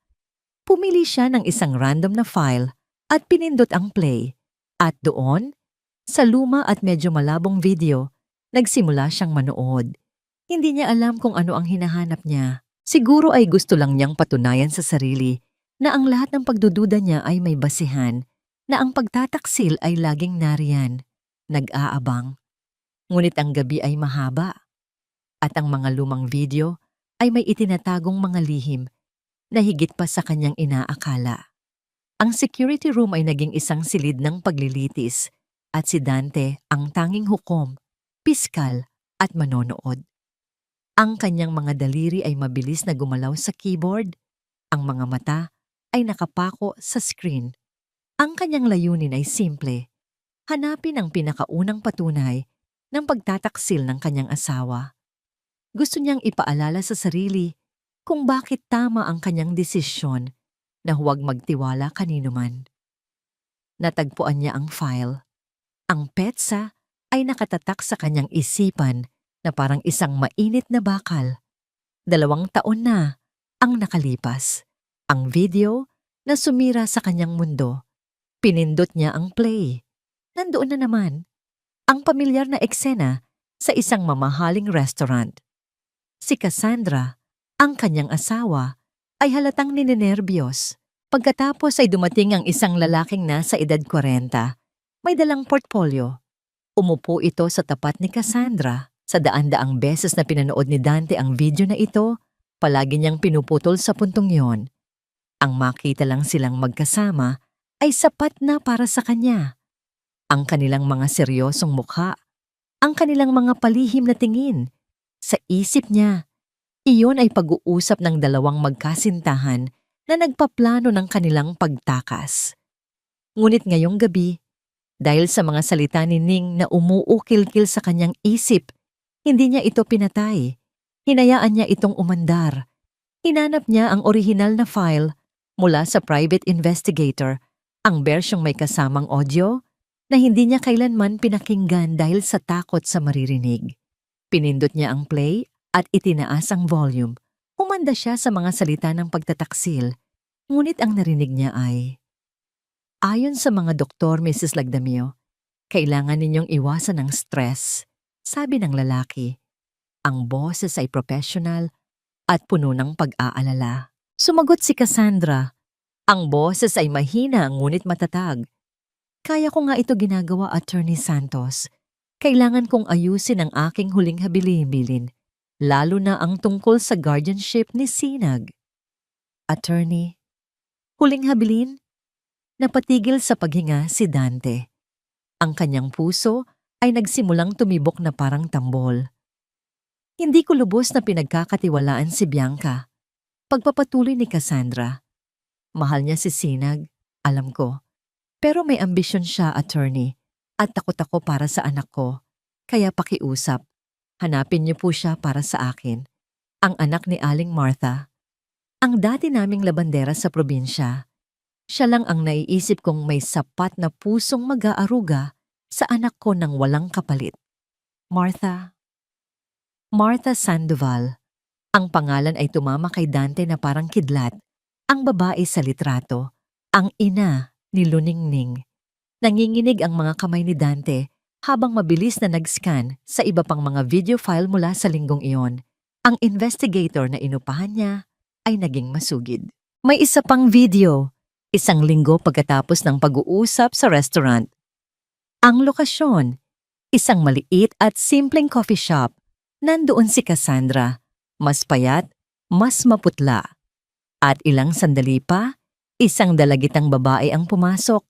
Pumili siya ng isang random na file at pinindot ang play. At doon, sa luma at medyo malabong video, nagsimula siyang manood. Hindi niya alam kung ano ang hinahanap niya. Siguro ay gusto lang niyang patunayan sa sarili na ang lahat ng pagdududa niya ay may basihan, na ang pagtataksil ay laging nariyan, nag-aabang. Ngunit ang gabi ay mahaba, at ang mga lumang video ay may itinatagong mga lihim na higit pa sa kanyang inaakala. Ang security room ay naging isang silid ng paglilitis, at si Dante ang tanging hukom, piskal at manonood. Ang kanyang mga daliri ay mabilis na gumalaw sa keyboard. Ang mga mata ay nakapako sa screen. Ang kanyang layunin ay simple. Hanapin ang pinakaunang patunay ng pagtataksil ng kanyang asawa. Gusto niyang ipaalala sa sarili kung bakit tama ang kanyang desisyon na huwag magtiwala kanino man. Natagpuan niya ang file. Ang petsa ay nakatatak sa kanyang isipan na parang isang mainit na bakal. 2 taon na ang nakalipas. Ang video na sumira sa kanyang mundo. Pinindot niya ang play. Nandoon na naman ang pamilyar na eksena sa isang mamahaling restaurant. Si Cassandra, ang kanyang asawa, ay halatang ninenerbiyos. Pagkatapos ay dumating ang isang lalaking nasa edad 40. May dalang portfolio. Umupo ito sa tapat ni Cassandra. Sa daan-daang beses na pinanood ni Dante ang video na ito, palagi niyang pinuputol sa puntong yon. Ang makita lang silang magkasama ay sapat na para sa kanya. Ang kanilang mga seryosong mukha, ang kanilang mga palihim na tingin. Sa isip niya, iyon ay pag-uusap ng dalawang magkasintahan na nagpaplano ng kanilang pagtakas. Ngunit ngayong gabi, dahil sa mga salita ni Ning na umuukil-kil sa kanyang isip, hindi niya ito pinatay. Hinayaan niya itong umandar. Hinanap niya ang orihinal na file mula sa private investigator, ang bersyong may kasamang audio na hindi niya kailanman pinakinggan dahil sa takot sa maririnig. Pinindot niya ang play at itinaas ang volume. Humanda siya sa mga salita ng pagtataksil, ngunit ang narinig niya ay, "Ayon sa mga doktor, Mrs. Lagdamio, kailangan ninyong iwasan ang stress," sabi ng lalaki. Ang boses ay professional at puno ng pag-aalala. Sumagot si Cassandra. Ang boses ay mahina ngunit matatag. "Kaya ko nga ito ginagawa, Attorney Santos. Kailangan kong ayusin ang aking huling habilin-bilin, lalo na ang tungkol sa guardianship ni Sinag." "Attorney, huling habilin?" Napatigil sa paghinga si Dante. Ang kanyang puso ay nagsimulang tumibok na parang tambol. "Hindi ko lubos na pinagkakatiwalaan si Bianca." Pagpapatuloy ni Cassandra. "Mahal niya si Sinag, alam ko. Pero may ambisyon siya, attorney, at takot ako para sa anak ko. Kaya pakiusap, hanapin niyo po siya para sa akin, ang anak ni Aling Martha. Ang dati naming labandera sa probinsya. Siya lang ang naiisip kong may sapat na pusong mag-aaruga sa anak ko ng walang kapalit. Martha." Martha Sandoval. Ang pangalan ay tumama kay Dante na parang kidlat. Ang babae sa litrato, ang ina ni Luningning. Nanginginig ang mga kamay ni Dante habang mabilis na nag-scan sa iba pang mga video file mula sa linggong iyon. Ang investigator na inupahan niya ay naging masugid. May isa pang video, 1 linggo pagkatapos ng pag-uusap sa restaurant. Ang lokasyon, isang maliit at simpleng coffee shop. Nandoon si Cassandra, mas payat, mas maputla. At ilang sandali pa, isang dalagitang babae ang pumasok.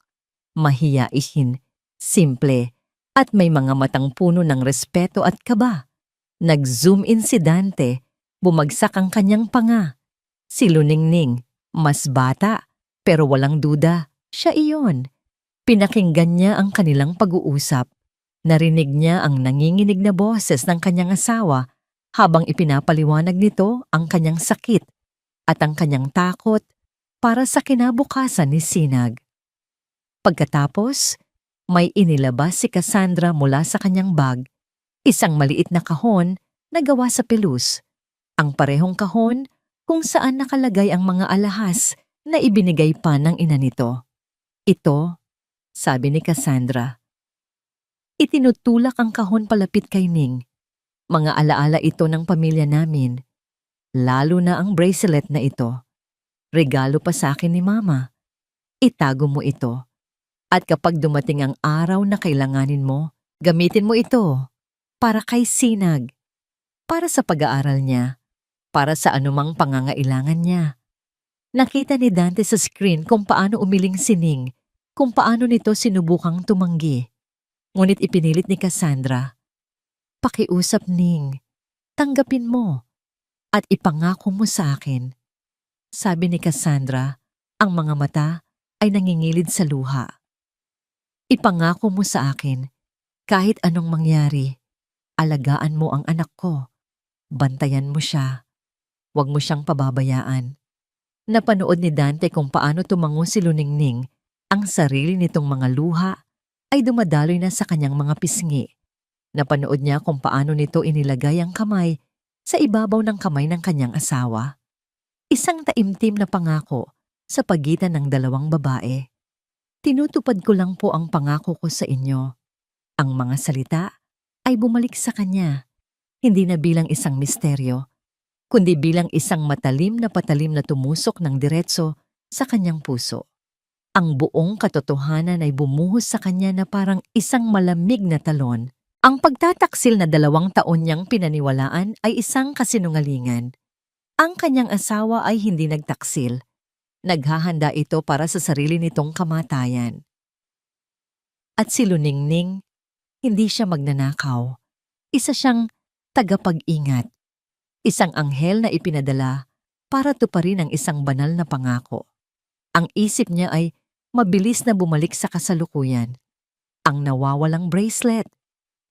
Mahiyain, simple, at may mga matang puno ng respeto at kaba. Nag-zoom in si Dante, bumagsak ang kanyang panga. Si Luningning, mas bata, pero walang duda, siya iyon. Pinakinggan niya ang kanilang pag-uusap. Narinig niya ang nanginginig na boses ng kanyang asawa habang ipinapaliwanag nito ang kanyang sakit at ang kanyang takot para sa kinabukasan ni Sinag. Pagkatapos, may inilabas si Cassandra mula sa kanyang bag, isang maliit na kahon na gawa sa pelus, ang parehong kahon kung saan nakalagay ang mga alahas na ibinigay pa ng ina nito. "Ito," sabi ni Cassandra. Itinutulak ang kahon palapit kay Ning. "Mga alaala ito ng pamilya namin, lalo na ang bracelet na ito. Regalo pa sa akin ni Mama. Itago mo ito. At kapag dumating ang araw na kailanganin mo, gamitin mo ito para kay Sinag, para sa pag-aaral niya, para sa anumang pangangailangan niya." Nakita ni Dante sa screen kung paano umiling si Ning, kung paano nito sinubukang tumanggi. Ngunit ipinilit ni Cassandra, "Pakiusap, Ning. Tanggapin mo at ipangako mo sa akin." Sabi ni Cassandra, ang mga mata ay nangingilid sa luha. "Ipangako mo sa akin, kahit anong mangyari, alagaan mo ang anak ko. Bantayan mo siya. Huwag mo siyang pababayaan." Napanood ni Dante kung paano tumango si Luningning. Ang sarili nitong mga luha ay dumadaloy na sa kanyang mga pisngi. Napanood niya kung paano nito inilagay ang kamay sa ibabaw ng kamay ng kanyang asawa. Isang taimtim na pangako sa pagitan ng dalawang babae. Tinutupad ko lang po ang pangako ko sa inyo. Ang mga salita ay bumalik sa kanya, hindi na bilang isang misteryo, kundi bilang isang matalim na patalim na tumusok ng diretso sa kanyang puso. Ang buong katotohanan ay bumuhos sa kanya na parang isang malamig na talon. Ang pagtataksil na 2 taon niyang pinaniwalaan ay isang kasinungalingan. Ang kanyang asawa ay hindi nagtaksil. Naghahanda ito para sa sarili nitong kamatayan. At si Luningning, hindi siya magnanakaw. Isa siyang tagapag-ingat. Isang anghel na ipinadala para tuparin ang isang banal na pangako. Ang isip niya ay mabilis na bumalik sa kasalukuyan. Ang nawawalang bracelet,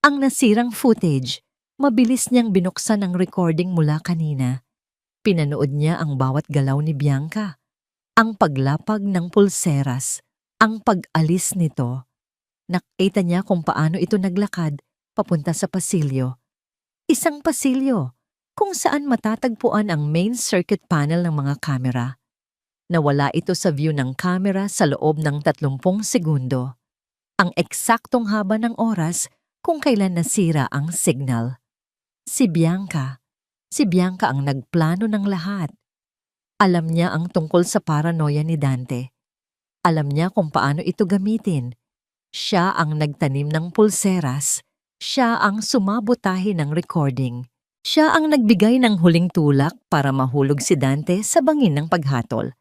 ang nasirang footage, mabilis niyang binuksan ang recording mula kanina. Pinanood niya ang bawat galaw ni Bianca, ang paglapag ng pulseras, ang pag-alis nito. Nakita niya kung paano ito naglakad papunta sa pasilyo. Isang pasilyo kung saan matatagpuan ang main circuit panel ng mga kamera. Nawala ito sa view ng kamera sa loob ng 30 segundo. Ang eksaktong haba ng oras kung kailan nasira ang signal. Si Bianca ang nagplano ng lahat. Alam niya ang tungkol sa paranoia ni Dante. Alam niya kung paano ito gamitin. Siya ang nagtanim ng pulseras. Siya ang sumabotahe ng recording. Siya ang nagbigay ng huling tulak para mahulog si Dante sa bangin ng paghatol.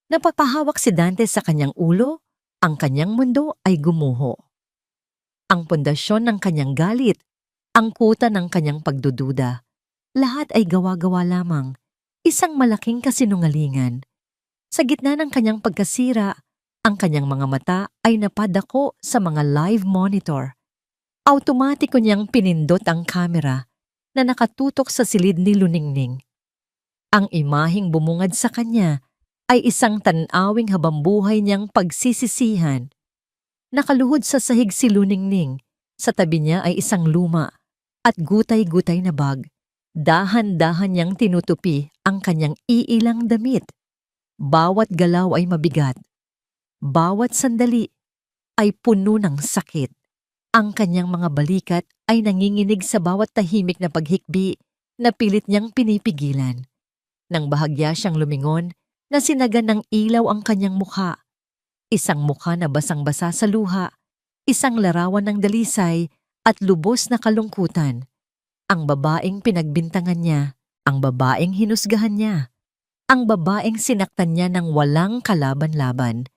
Napapahawak si Dante sa kanyang ulo, ang kanyang mundo ay gumuho. Ang pundasyon ng kanyang galit, ang kuta ng kanyang pagdududa, lahat ay gawa-gawa lamang, isang malaking kasinungalingan. Sa gitna ng kanyang pagkasira, ang kanyang mga mata ay napadako sa mga live monitor. Automatiko niyang pinindot ang kamera na nakatutok sa silid ni Luningning. Ang imaheng bumungad sa kanya ay isang tanawing habambuhay niyang pagsisisihan. Nakaluhod sa sahig si Luningning, sa tabi niya ay isang luma at gutay-gutay na bag. Dahan-dahan niyang tinutupi ang kanyang iilang damit. Bawat galaw ay mabigat. Bawat sandali ay puno ng sakit. Ang kanyang mga balikat ay nanginginig sa bawat tahimik na paghikbi na pilit niyang pinipigilan. Nang bahagya siyang lumingon, nasinagan ng ilaw ang kanyang mukha. Isang mukha na basang-basa sa luha, isang larawan ng dalisay at lubos na kalungkutan. Ang babaeng pinagbintangan niya, ang babaeng hinusgahan niya, ang babaeng sinaktan niya ng walang kalaban-laban.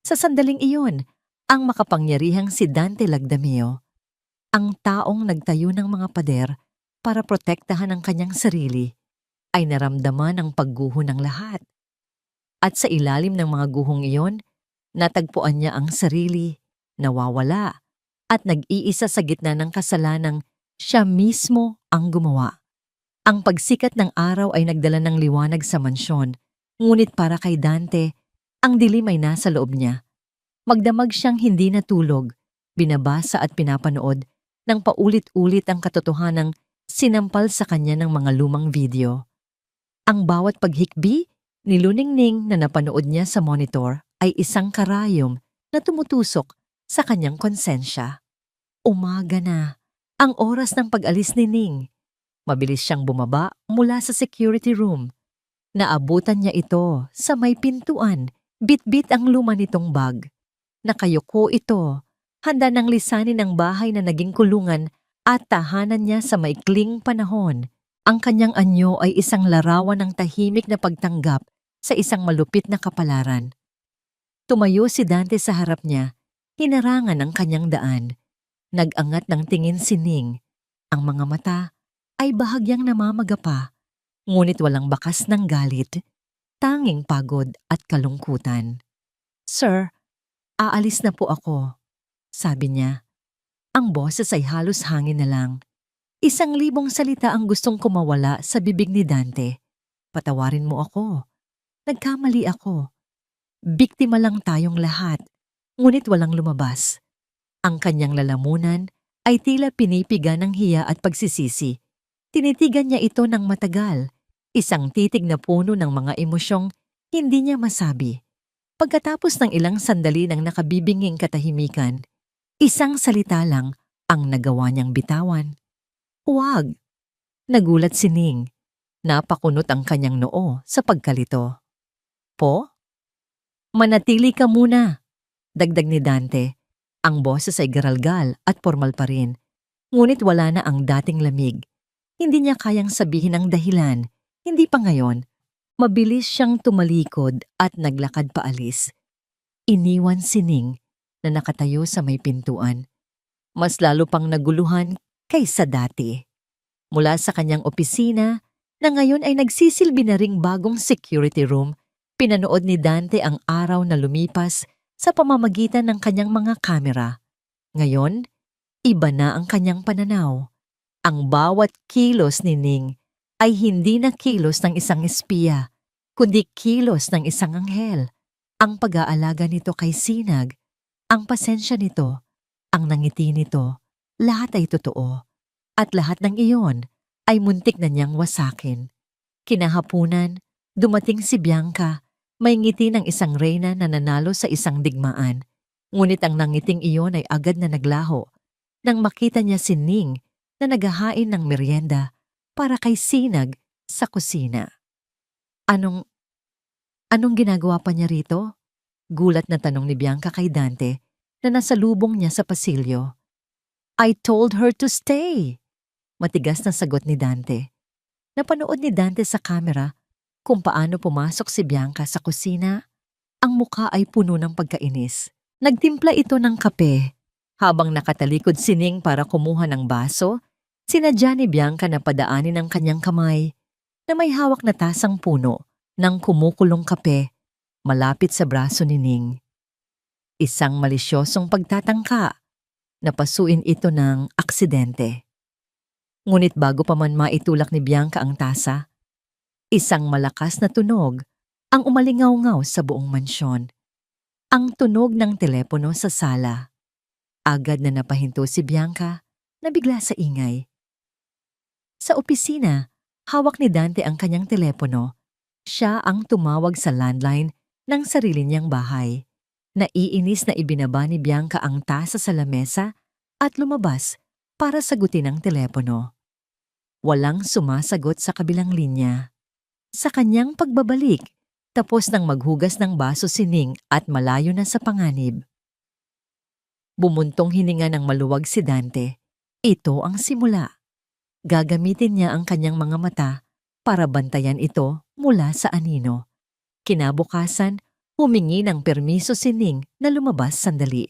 Sa sandaling iyon, ang makapangyarihang si Dante Lagdameo, ang taong nagtayo ng mga pader para protektahan ang kanyang sarili, ay naramdaman ang pagguho ng lahat. At sa ilalim ng mga guhong iyon, natagpuan niya ang sarili, nawawala, at nag-iisa sa gitna ng kasalanang siya mismo ang gumawa. Ang pagsikat ng araw ay nagdala ng liwanag sa mansyon, ngunit para kay Dante, ang dilim ay nasa loob niya. Magdamag siyang hindi natulog, binabasa at pinapanood ng paulit-ulit ang katotohanang sinampal sa kanya ng mga lumang video. Ang bawat paghikbi ni Luningning na napanood niya sa monitor ay isang karayom na tumutusok sa kanyang konsensya. Umaga na, ang oras ng pag-alis ni Ning. Mabilis siyang bumaba mula sa security room. Naabutan niya ito sa may pintuan, bit-bit ang luma nitong bag. Nakayuko ito, handa ng lisanin ang bahay na naging kulungan at tahanan niya sa maikling panahon. Ang kanyang anyo ay isang larawan ng tahimik na pagtanggap sa isang malupit na kapalaran. Tumayo si Dante sa harap niya, hinarangan ang kanyang daan. Nag-angat ng tingin si Ning. Ang mga mata ay bahagyang namamagapa, ngunit walang bakas ng galit, tanging pagod at kalungkutan. "Sir, aalis na po ako," sabi niya. Ang boses ay halos hangin na lang. 1,000 salita ang gustong kumawala sa bibig ni Dante. "Patawarin mo ako. Nagkamali ako. Biktima lang tayong lahat." Ngunit walang lumabas. Ang kanyang lalamunan ay tila pinipiga ng hiya at pagsisisi. Tinitigan niya ito ng matagal, isang titig na puno ng mga emosyong hindi niya masabi. Pagkatapos ng ilang sandali ng nakabibinging katahimikan, isang salita lang ang nagawa niyang bitawan. "Huwag!" Nagulat si Ning. Napakunot ang kanyang noo sa pagkalito. "Po? Manatili ka muna," dagdag ni Dante. Ang boses ay garalgal at formal pa rin, ngunit wala na ang dating lamig. Hindi niya kayang sabihin ang dahilan, hindi pa ngayon. Mabilis siyang tumalikod at naglakad paalis. Iniwan si Ning na nakatayo sa may pintuan. Mas lalo pang naguluhan kaysa dati. Mula sa kanyang opisina, na ngayon ay nagsisilbi na ring bagong security room, pinanood ni Dante ang araw na lumipas sa pamamagitan ng kanyang mga kamera. Ngayon, iba na ang kanyang pananaw. Ang bawat kilos ni Ning ay hindi na kilos ng isang espiya, kundi kilos ng isang anghel. Ang pag-aalaga nito kay Sinag, ang pasensya nito, ang nangiti nito, lahat ay totoo. At lahat ng iyon ay muntik na niyang wasakin. Kinahapunan, dumating si Bianca, may ngiti ng isang reyna na nanalo sa isang digmaan. Ngunit ang nangiting iyon ay agad na naglaho nang makita niya si Ning na naghahain ng merienda para kay Sinag sa kusina. Anong ginagawa pa niya rito? Gulat na tanong ni Bianca kay Dante na nasalubong niya sa pasilyo. "I told her to stay," matigas na sagot ni Dante. Napanood ni Dante sa kamera kung paano pumasok si Bianca sa kusina. Ang muka ay puno ng pagkainis. Nagtimpla ito ng kape. Habang nakatalikod si Ning para kumuha ng baso, sinadya ni Bianca na padaanin ang kanyang kamay na may hawak na tasang puno ng kumukulong kape malapit sa braso ni Ning. Isang malisyosong pagtatangka. Napasuin ito ng aksidente. Ngunit bago pa man maitulak ni Bianca ang tasa, isang malakas na tunog ang umalingaw-ngaw sa buong mansyon. Ang tunog ng telepono sa sala. Agad na napahinto si Bianca na bigla sa ingay. Sa opisina, hawak ni Dante ang kanyang telepono. Siya ang tumawag sa landline ng sarili niyang bahay. Naiinis na ibinaba ni Bianca ang tasa sa lamesa at lumabas para sagutin ang telepono. Walang sumasagot sa kabilang linya. Sa kanyang pagbabalik, tapos nang maghugas ng baso si Ning at malayo na sa panganib. Bumuntong hininga ng maluwag si Dante. Ito ang simula. Gagamitin niya ang kanyang mga mata para bantayan ito mula sa anino. Kinabukasan, humingi ng permiso si Ning na lumabas sandali.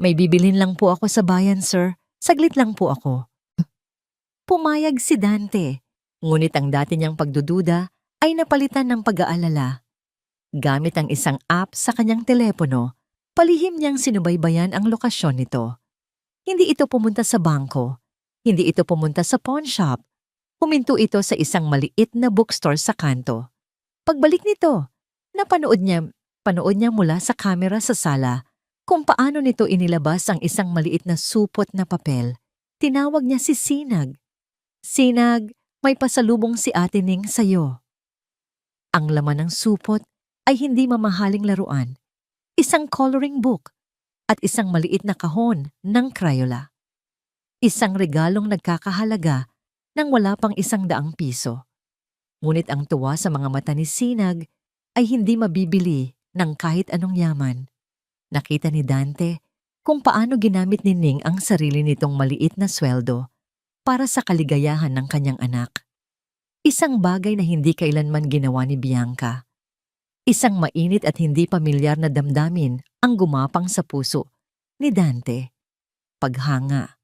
"May bibilhin lang po ako sa bayan, sir. Saglit lang po ako." Pumayag si Dante, ngunit ang dati niyang pagdududa ay napalitan ng pag-aalala. Gamit ang isang app sa kanyang telepono, palihim niyang sinubaybayan ang lokasyon nito. Hindi ito pumunta sa bangko, hindi ito pumunta sa pawn shop. Huminto ito sa isang maliit na bookstore sa kanto. Pagbalik nito, panood niya mula sa kamera sa sala kung paano nito inilabas ang isang maliit na supot na papel. Tinawag niya si Sinag. "Sinag, may pasalubong si Ate Ning sa'yo." Ang laman ng supot ay hindi mamahaling laruan, isang coloring book at isang maliit na kahon ng Crayola. Isang regalong nagkakahalaga ng wala pang 100 piso. Ngunit ang tuwa sa mga mata ni Sinag ay hindi mabibili ng kahit anong yaman. Nakita ni Dante kung paano ginamit ni Ning ang sarili nitong maliit na sweldo para sa kaligayahan ng kanyang anak. Isang bagay na hindi kailanman ginawa ni Bianca. Isang mainit at hindi pamilyar na damdamin ang gumapang sa puso ni Dante. Paghanga,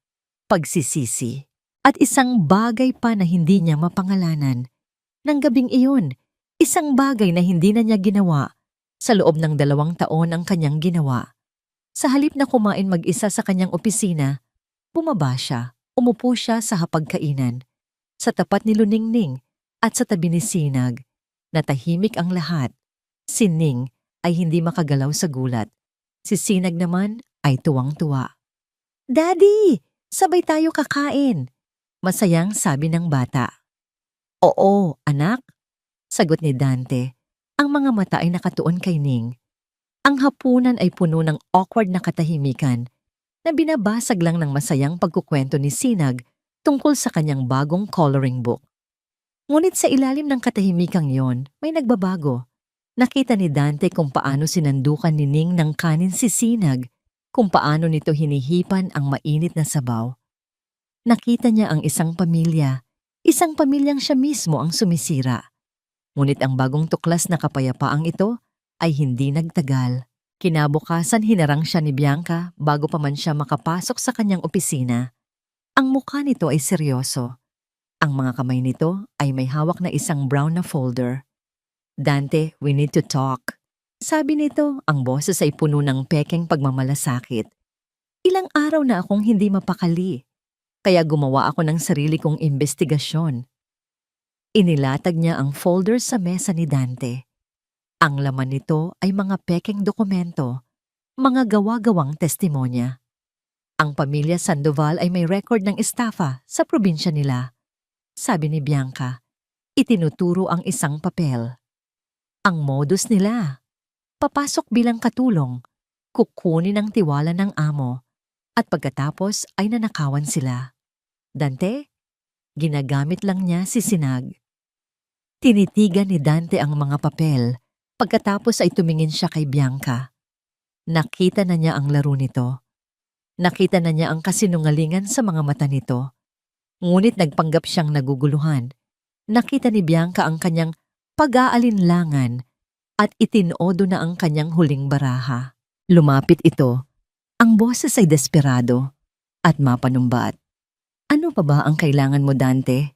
pagsisisi, at isang bagay pa na hindi niya mapangalanan. Nang gabing iyon, isang bagay na hindi na niya ginawa. Sa loob ng 2 taon ang kanyang ginawa. Sa halip na kumain mag-isa sa kanyang opisina, bumaba siya, umupo siya sa hapagkainan, sa tapat ni Luningning at sa tabi ni Sinag. Natahimik ang lahat. Si Ning ay hindi makagalaw sa gulat. Si Sinag naman ay tuwang-tuwa. "Daddy! Sabay tayo kakain. Masayang sabi ng bata. Oo, anak, sagot ni Dante. Ang mga mata ay nakatuon kay Ning. Ang hapunan ay puno ng awkward na katahimikan na binabasag lang ng masayang pagkukwento ni Sinag tungkol sa kanyang bagong coloring book. Ngunit sa ilalim ng katahimikang yon, may nagbabago. Nakita ni Dante kung paano sinandukan ni Ning ng kanin si Sinag, kung paano nito hinihipan ang mainit na sabaw. Nakita niya ang isang pamilyang siya mismo ang sumisira. Ngunit ang bagong tuklas na kapayapaang ito ay hindi nagtagal. Kinabukasan hinarang siya ni Bianca bago pa man siya makapasok sa kanyang opisina. Ang mukha nito ay seryoso. Ang mga kamay nito ay may hawak na isang brown na folder. Dante, we need to talk. Sabi nito, ang boses ay puno ng pekeng pagmamalasakit. Ilang araw na akong hindi mapakali, kaya gumawa ako ng sarili kong investigasyon. Inilatag niya ang folder sa mesa ni Dante. Ang laman nito ay mga pekeng dokumento, mga gawa-gawang testimonya. Ang pamilya Sandoval ay may record ng estafa sa probinsya nila. Sabi ni Bianca, itinuturo ang isang papel. Ang modus nila, papasok bilang katulong, kukunin ang tiwala ng amo, at pagkatapos ay nanakawan sila. Dante, ginagamit lang niya si Sinag. Tinitigan ni Dante ang mga papel, pagkatapos ay tumingin siya kay Bianca. Nakita na niya ang laro nito. Nakita na niya ang kasinungalingan sa mga mata nito. Ngunit nagpanggap siyang naguguluhan. Nakita ni Bianca ang kanyang pag-aalinlangan at itinodo na ang kanyang huling baraha. Lumapit ito. Ang boses ay desperado at mapanumbat. Ano pa ba ang kailangan mo, Dante?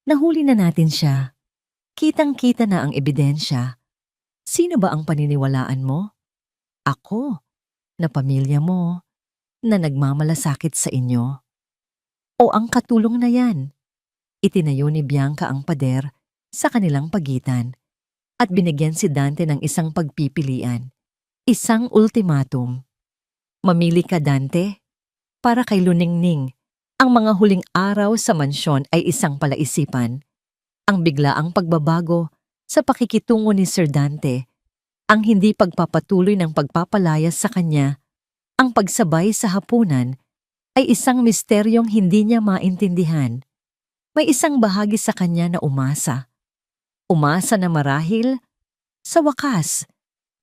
Nahuli na natin siya. Kitang-kita na ang ebidensya. Sino ba ang paniniwalaan mo? Ako, na pamilya mo, na nagmamalasakit sa inyo. O ang katulong na yan? Itinayo ni Bianca ang pader sa kanilang pagitan at binigyan si Dante ng isang pagpipilian, isang ultimatum. Mamili ka, Dante. Para kay Luningning, ang mga huling araw sa mansyon ay isang palaisipan. Ang biglaang pagbabago sa pakikitungo ni Sir Dante, ang hindi pagpapatuloy ng pagpapalayas sa kanya, ang pagsabay sa hapunan, ay isang misteryong hindi niya maintindihan. May isang bahagi sa kanya na umasa. Umasa na marahil, sa wakas,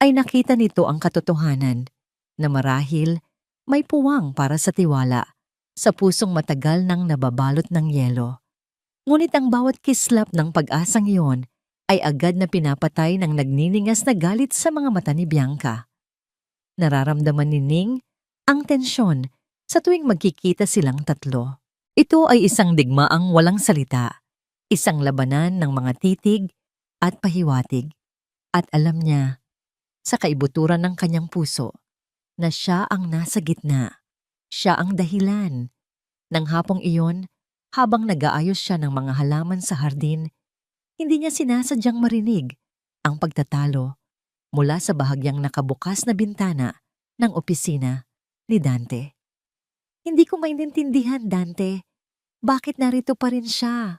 ay nakita nito ang katotohanan, na marahil may puwang para sa tiwala, sa pusong matagal nang nababalot ng yelo. Ngunit ang bawat kislap ng pag-asang iyon ay agad na pinapatay ng nagniningas na galit sa mga mata ni Bianca. Nararamdaman ni Ning ang tensyon sa tuwing magkikita silang tatlo. Ito ay isang digmaang walang salita, isang labanan ng mga titig at pahiwatig. At alam niya, sa kaibuturan ng kanyang puso, na siya ang nasa gitna. Siya ang dahilan. Nang hapong iyon, habang nag-aayos siya ng mga halaman sa hardin, hindi niya sinasadyang marinig ang pagtatalo mula sa bahagyang nakabukas na bintana ng opisina ni Dante. Hindi ko maintindihan, Dante. Bakit narito pa rin siya?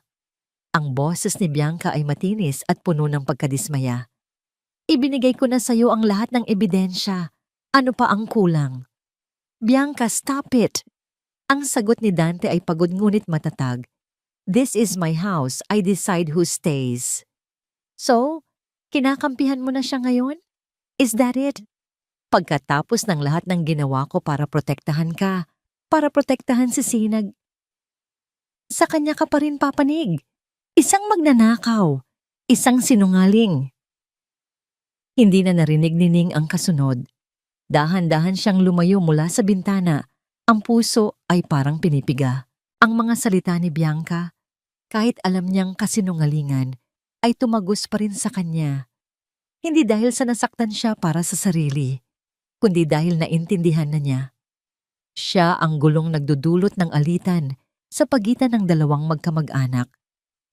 Ang boses ni Bianca ay matinis at puno ng pagkadismaya. Ibinigay ko na sa iyo ang lahat ng ebidensya. Ano pa ang kulang? Bianca, stop it! Ang sagot ni Dante ay pagod ngunit matatag. This is my house. I decide who stays. So, kinakampihan mo na siya ngayon? Is that it? Pagkatapos ng lahat ng ginawa ko para protektahan ka, para protektahan si Sinag, sa kanya ka pa rin papanig. Isang magnanakaw, isang sinungaling. Hindi na narinig ni Ning ang kasunod. Dahan-dahan siyang lumayo mula sa bintana. Ang puso ay parang pinipiga. Ang mga salita ni Bianca, kahit alam niyang kasinungalingan, ay tumagos pa rin sa kanya. Hindi dahil sa nasaktan siya para sa sarili, kundi dahil naintindihan na niya. Siya ang gulong nagdudulot ng alitan sa pagitan ng dalawang magkamag-anak.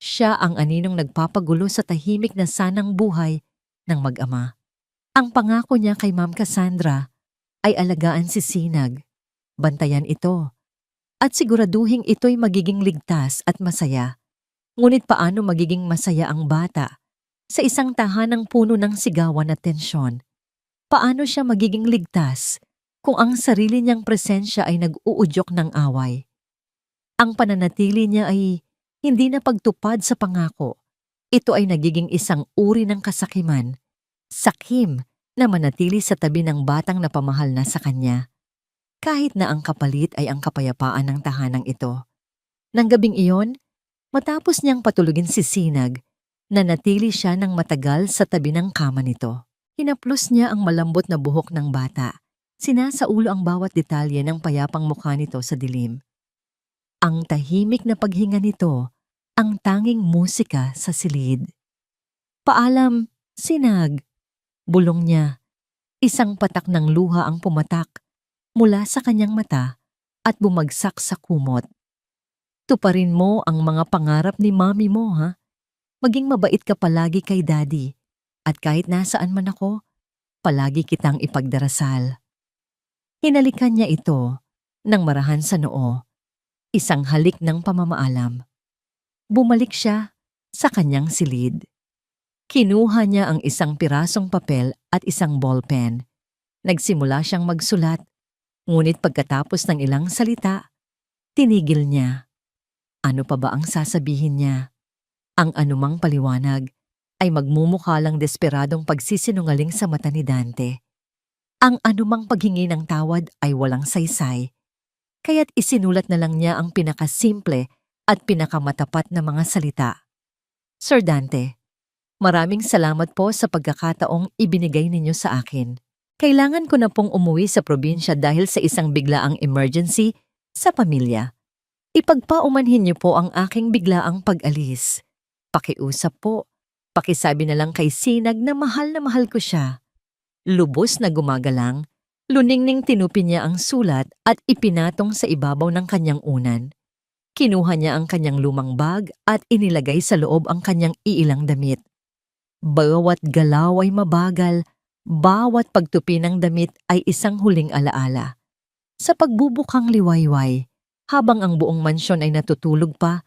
Siya ang aninong nagpapagulo sa tahimik na sanang buhay ng mag-ama. Ang pangako niya kay Ma'am Cassandra ay alagaan si Sinag, bantayan ito, at siguraduhing ito'y magiging ligtas at masaya. Ngunit paano magiging masaya ang bata sa isang tahanang puno ng sigawan at tensyon? Paano siya magiging ligtas kung ang sarili niyang presensya ay nag-uudyok ng away? Ang pananatili niya ay hindi na pagtupad sa pangako. Ito ay nagiging isang uri ng kasakiman, sakim na manatili sa tabi ng batang napamahal na sa kanya. Kahit na ang kapalit ay ang kapayapaan ng tahanang ito. Nang gabing iyon, matapos niyang patulugin si Sinag, nanatili siya ng matagal sa tabi ng kama nito. Hinaplos niya ang malambot na buhok ng bata. Sinasaulo ang bawat detalye ng payapang mukha nito sa dilim. Ang tahimik na paghinga nito, ang tanging musika sa silid. Paalam, Sinag. Bulong niya. Isang patak ng luha ang pumatak mula sa kanyang mata at bumagsak sa kumot. Tuparin mo ang mga pangarap ni mami mo, ha? Maging mabait ka palagi kay daddy. At kahit nasaan man ako, palagi kitang ipagdarasal. Hinalikan niya ito nang marahan sa noo. Isang halik ng pamamaalam. Bumalik siya sa kanyang silid. Kinuha niya ang isang pirasong papel at isang ballpen. Nagsimula siyang magsulat, ngunit pagkatapos ng ilang salita, tinigil niya. Ano pa ba ang sasabihin niya? Ang anumang paliwanag ay magmumukha lang desperadong pagsisinungaling sa mata ni Dante. Ang anumang paghingi ng tawad ay walang saysay, kaya't isinulat na lang niya ang pinakasimple at pinakamatapat na mga salita. Sir Dante, maraming salamat po sa pagkakataong ibinigay ninyo sa akin. Kailangan ko na pong umuwi sa probinsya dahil sa isang biglaang emergency sa pamilya. Ipagpaumanhin niyo po ang aking biglaang pag-alis. Pakiusap po, pakisabi na lang kay Sinag na mahal ko siya. Lubos na gumagalang, luningning tinupi niya ang sulat at ipinatong sa ibabaw ng kanyang unan. Kinuha niya ang kanyang lumang bag at inilagay sa loob ang kanyang iilang damit. Bawat galaw ay mabagal, bawat pagtupi ng damit ay isang huling alaala. Sa pagbubukang liwayway, habang ang buong mansyon ay natutulog pa,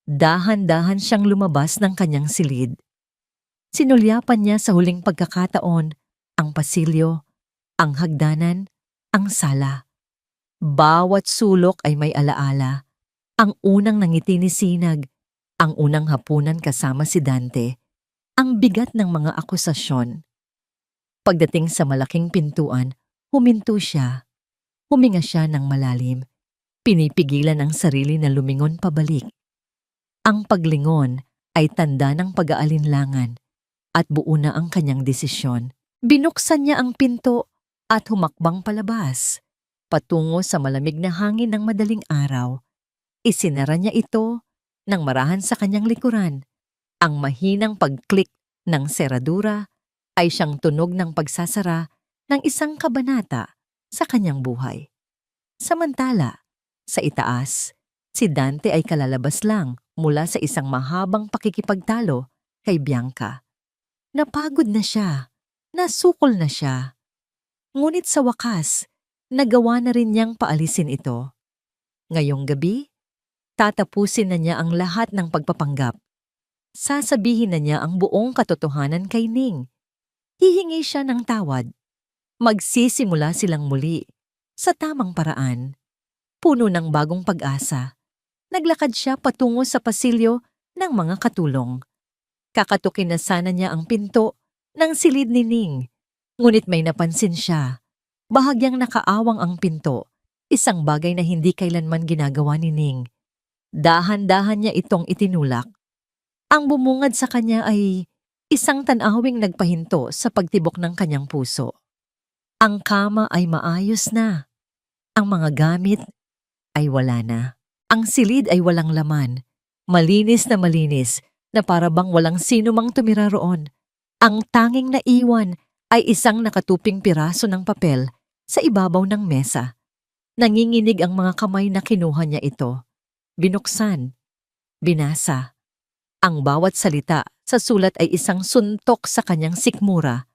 dahan-dahan siyang lumabas ng kanyang silid. Sinulyapan niya sa huling pagkakataon ang pasilyo, ang hagdanan, ang sala. Bawat sulok ay may alaala. Ang unang nangiti ni Sinag, ang unang hapunan kasama si Dante, ang bigat ng mga akusasyon. Pagdating sa malaking pintuan, huminto siya. Huminga siya ng malalim. Pinipigilan ang sarili na lumingon pabalik. Ang paglingon ay tanda ng pag-aalinlangan at buo na ang kanyang desisyon. Binuksan niya ang pinto at humakbang palabas, patungo sa malamig na hangin ng madaling araw. Isinara niya ito nang marahan sa kanyang likuran. Ang mahinang pag-click ng seradura ay siyang tunog ng pagsasara ng isang kabanata sa kanyang buhay. Samantala, sa itaas, si Dante ay kalalabas lang mula sa isang mahabang pakikipagtalo kay Bianca. Napagod na siya, nasukol na siya. Ngunit sa wakas, nagawa na rin niyang paalisin ito. Ngayong gabi, tatapusin na niya ang lahat ng pagpapanggap. Sasabihin na niya ang buong katotohanan kay Ning. Hihingi siya ng tawad. Magsisimula silang muli sa tamang paraan. Puno ng bagong pag-asa. Naglakad siya patungo sa pasilyo ng mga katulong. Kakatukin na sana niya ang pinto ng silid ni Ning. Ngunit may napansin siya. Bahagyang nakaawang ang pinto, isang bagay na hindi kailanman ginagawa ni Ning. Dahan-dahan niya itong itinulak. Ang bumungad sa kanya ay isang tanawing nagpahinto sa pagtibok ng kanyang puso. Ang kama ay maayos na. Ang mga gamit ay wala na. Ang silid ay walang laman. Malinis na para bang walang sino mang tumira roon. Ang tanging naiwan ay isang nakatuping piraso ng papel sa ibabaw ng mesa. Nanginginig ang mga kamay na kinuha niya ito. Binuksan. Binasa. Ang bawat salita sa sulat ay isang suntok sa kanyang sikmura.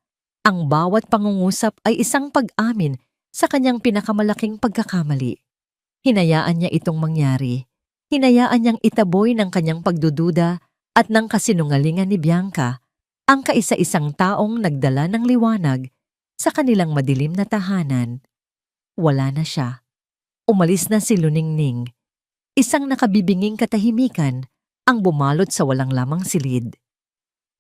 Ang bawat pangungusap ay isang pag-amin sa kanyang pinakamalaking pagkakamali. Hinayaan niya itong mangyari. Hinayaan niyang itaboy ng kanyang pagdududa at ng kasinungalingan ni Bianca ang kaisa-isang taong nagdala ng liwanag sa kanilang madilim na tahanan. Wala na siya. Umalis na si Luningning. Isang nakabibinging katahimikan ang bumalot sa walang lamang silid.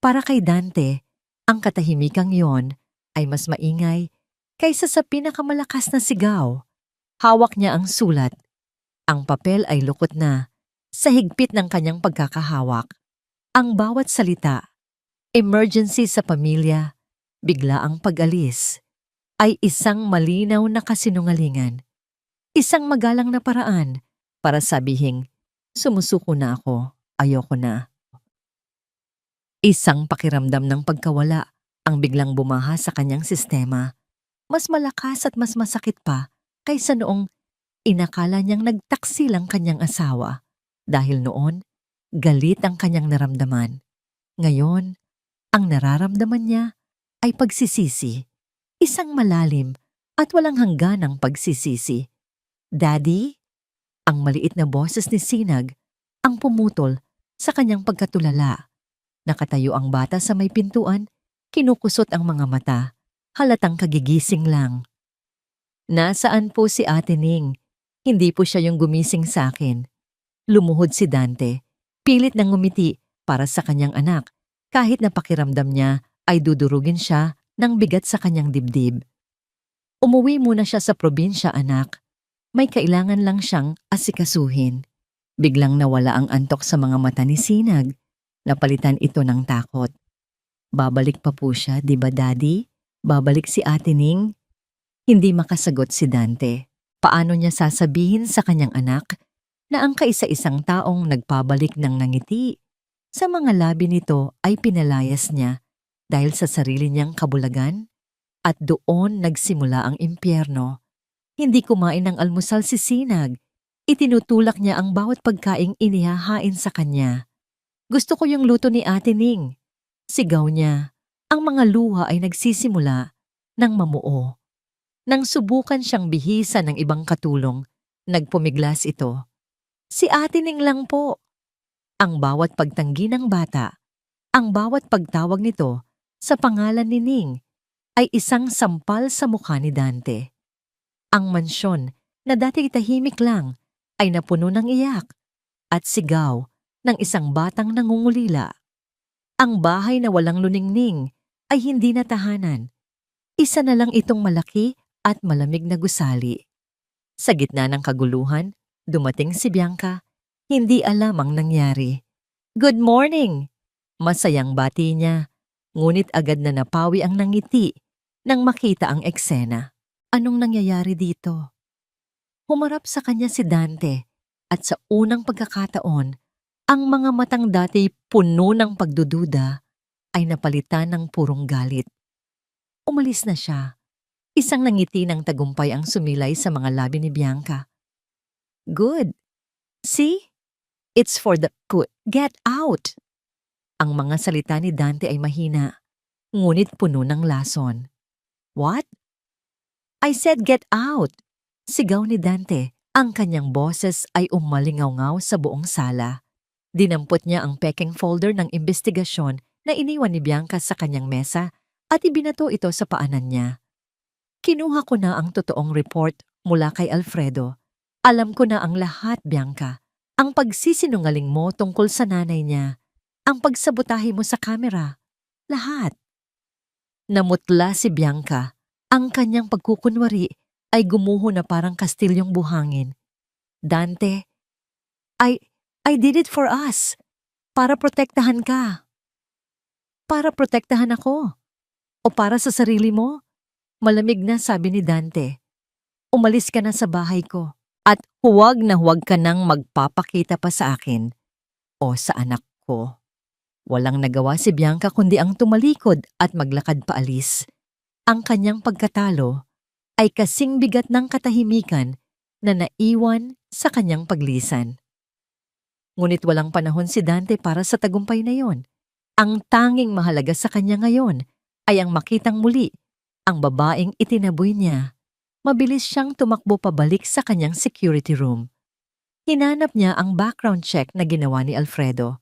Para kay Dante, ang katahimikang yon ay mas maingay kaysa sa pinakamalakas na sigaw. Hawak niya ang sulat. Ang papel ay lukot na sa higpit ng kanyang pagkakahawak. Ang bawat salita, emergency sa pamilya, bigla ang pag-alis, ay isang malinaw na kasinungalingan. Isang magalang na paraan para sabihing, sumusuko na ako, ayoko na. Isang pakiramdam ng pagkawala ang biglang bumaha sa kanyang sistema. Mas malakas at mas masakit pa kaysa noong inakala niyang nagtaksil ang kanyang asawa. Dahil noon, galit ang kanyang naramdaman. Ngayon, ang nararamdaman niya ay pagsisisi. Isang malalim at walang hangganang pagsisisi. Daddy? Ang maliit na boses ni Sinag ang pumutol sa kanyang pagkatulala. Nakatayo ang bata sa may pintuan, kinukusot ang mga mata, halatang kagigising lang. Nasaan po si Ate Ning? Hindi po siya yung gumising sa akin. Lumuhod si Dante, pilit nang ngumiti para sa kanyang anak, kahit na pakiramdam niya ay dudurugin siya ng bigat sa kanyang dibdib. Umuwi muna siya sa probinsya, anak. May kailangan lang siyang asikasuhin. Biglang nawala ang antok sa mga mata ni Sinag. Napalitan ito ng takot. Babalik pa po siya, di ba Daddy? Babalik si Ate Ning? Hindi makasagot si Dante. Paano niya sasabihin sa kanyang anak na ang kaisa-isang taong nagpabalik ng nangiti sa mga labi nito ay pinalayas niya dahil sa sarili niyang kabulagan? At doon nagsimula ang impyerno. Hindi kumain ng almusal si Sinag. Itinutulak niya ang bawat pagkaing inihahain sa kanya. Gusto ko yung luto ni Ate Ning. Sigaw niya. Ang mga luha ay nagsisimula ng mamuo. Nang subukan siyang bihisan ng ibang katulong, nagpumiglas ito. Si Ate Ning lang po. Ang bawat pagtanggi ng bata, ang bawat pagtawag nito sa pangalan ni Ning ay isang sampal sa mukha ni Dante. Ang mansyon na dati tahimik lang ay napuno ng iyak at sigaw ng isang batang nangungulila. Ang bahay na walang luningning ay hindi na tahanan. Isa na lang itong malaki at malamig na gusali. Sa gitna ng kaguluhan, dumating si Bianca. Hindi alam ang nangyari. Good morning! Masayang bati niya, ngunit agad na napawi ang nangiti nang makita ang eksena. Anong nangyayari dito? Humarap sa kanya si Dante at sa unang pagkakataon, ang mga matang dati puno ng pagdududa ay napalitan ng purong galit. Umalis na siya. Isang nangiti ng tagumpay ang sumilay sa mga labi ni Bianca. Good. See? It's for the good. Get out! Ang mga salita ni Dante ay mahina, ngunit puno ng lason. What? I said get out! Sigaw ni Dante. Ang kanyang boses ay umalingaw-ngaw sa buong sala. Dinampot niya ang packing folder ng investigasyon na iniwan ni Bianca sa kanyang mesa at ibinato ito sa paanan niya. Kinuha ko na ang totoong report mula kay Alfredo. Alam ko na ang lahat, Bianca. Ang pagsisinungaling mo tungkol sa nanay niya, ang pagsabotahe mo sa kamera, lahat. Namutla si Bianca. Ang kanyang pagkukunwari ay gumuho na parang kastilyong buhangin. Dante, I did it for us. Para protektahan ka. Para protektahan ako. O para sa sarili mo? Malamig na, sabi ni Dante. Umalis ka na sa bahay ko. At huwag na huwag ka nang magpapakita pa sa akin o sa anak ko. Walang nagawa si Bianca kundi ang tumalikod at maglakad paalis. Ang kanyang pagkatalo ay kasing bigat ng katahimikan na naiwan sa kanyang paglisan. Ngunit walang panahon si Dante para sa tagumpay na yon. Ang tanging mahalaga sa kanya ngayon ay ang makitang muli ang babaeng itinaboy niya. Mabilis siyang tumakbo pabalik sa kanyang security room. Hinanap niya ang background check na ginawa ni Alfredo.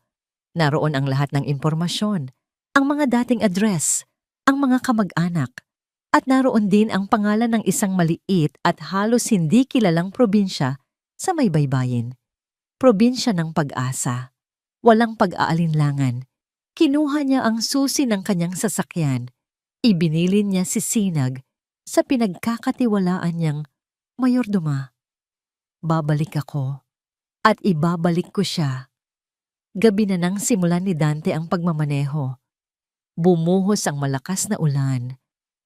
Naroon ang lahat ng impormasyon, ang mga dating address, ang mga kamag-anak, at naroon din ang pangalan ng isang maliit at halos hindi kilalang probinsya sa may baybayin. Probinsya ng Pag-asa. Walang pag-aalinlangan. Kinuha niya ang susi ng kanyang sasakyan. Ibinilin niya si Sinag sa pinagkakatiwalaan niyang mayordoma. Babalik ako at ibabalik ko siya. Gabi na nang simulan ni Dante ang pagmamaneho. Bumuhos ang malakas na ulan.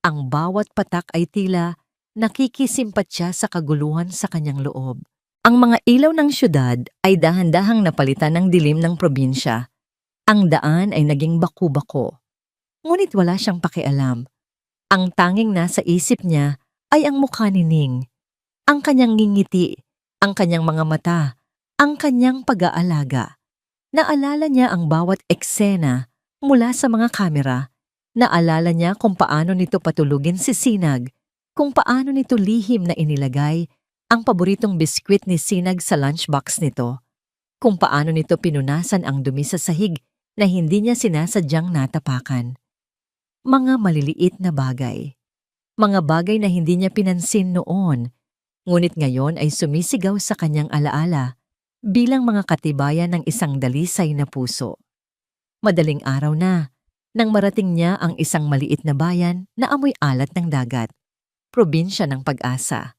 Ang bawat patak ay tila nakikisimpatya sa kaguluhan sa kanyang loob. Ang mga ilaw ng syudad ay dahan-dahang napalitan ng dilim ng probinsya. Ang daan ay naging baku-bako. Ngunit wala siyang pakialam. Ang tanging nasa isip niya ay ang mukha ni Ning. Ang kanyang ngingiti, ang kanyang mga mata, ang kanyang pag-aalaga. Naalala niya ang bawat eksena mula sa mga kamera. Naalala niya kung paano nito patulugin si Sinag, kung paano nito lihim na inilagay ang paboritong biskwit ni Sinag sa lunchbox nito, kung paano nito pinunasan ang dumi sa sahig na hindi niya sinasadyang natapakan. Mga maliliit na bagay. Mga bagay na hindi niya pinansin noon, ngunit ngayon ay sumisigaw sa kanyang alaala bilang mga katibayan ng isang dalisay na puso. Madaling araw na, nang marating niya ang isang maliit na bayan na amoy alat ng dagat, probinsya ng Pag-asa.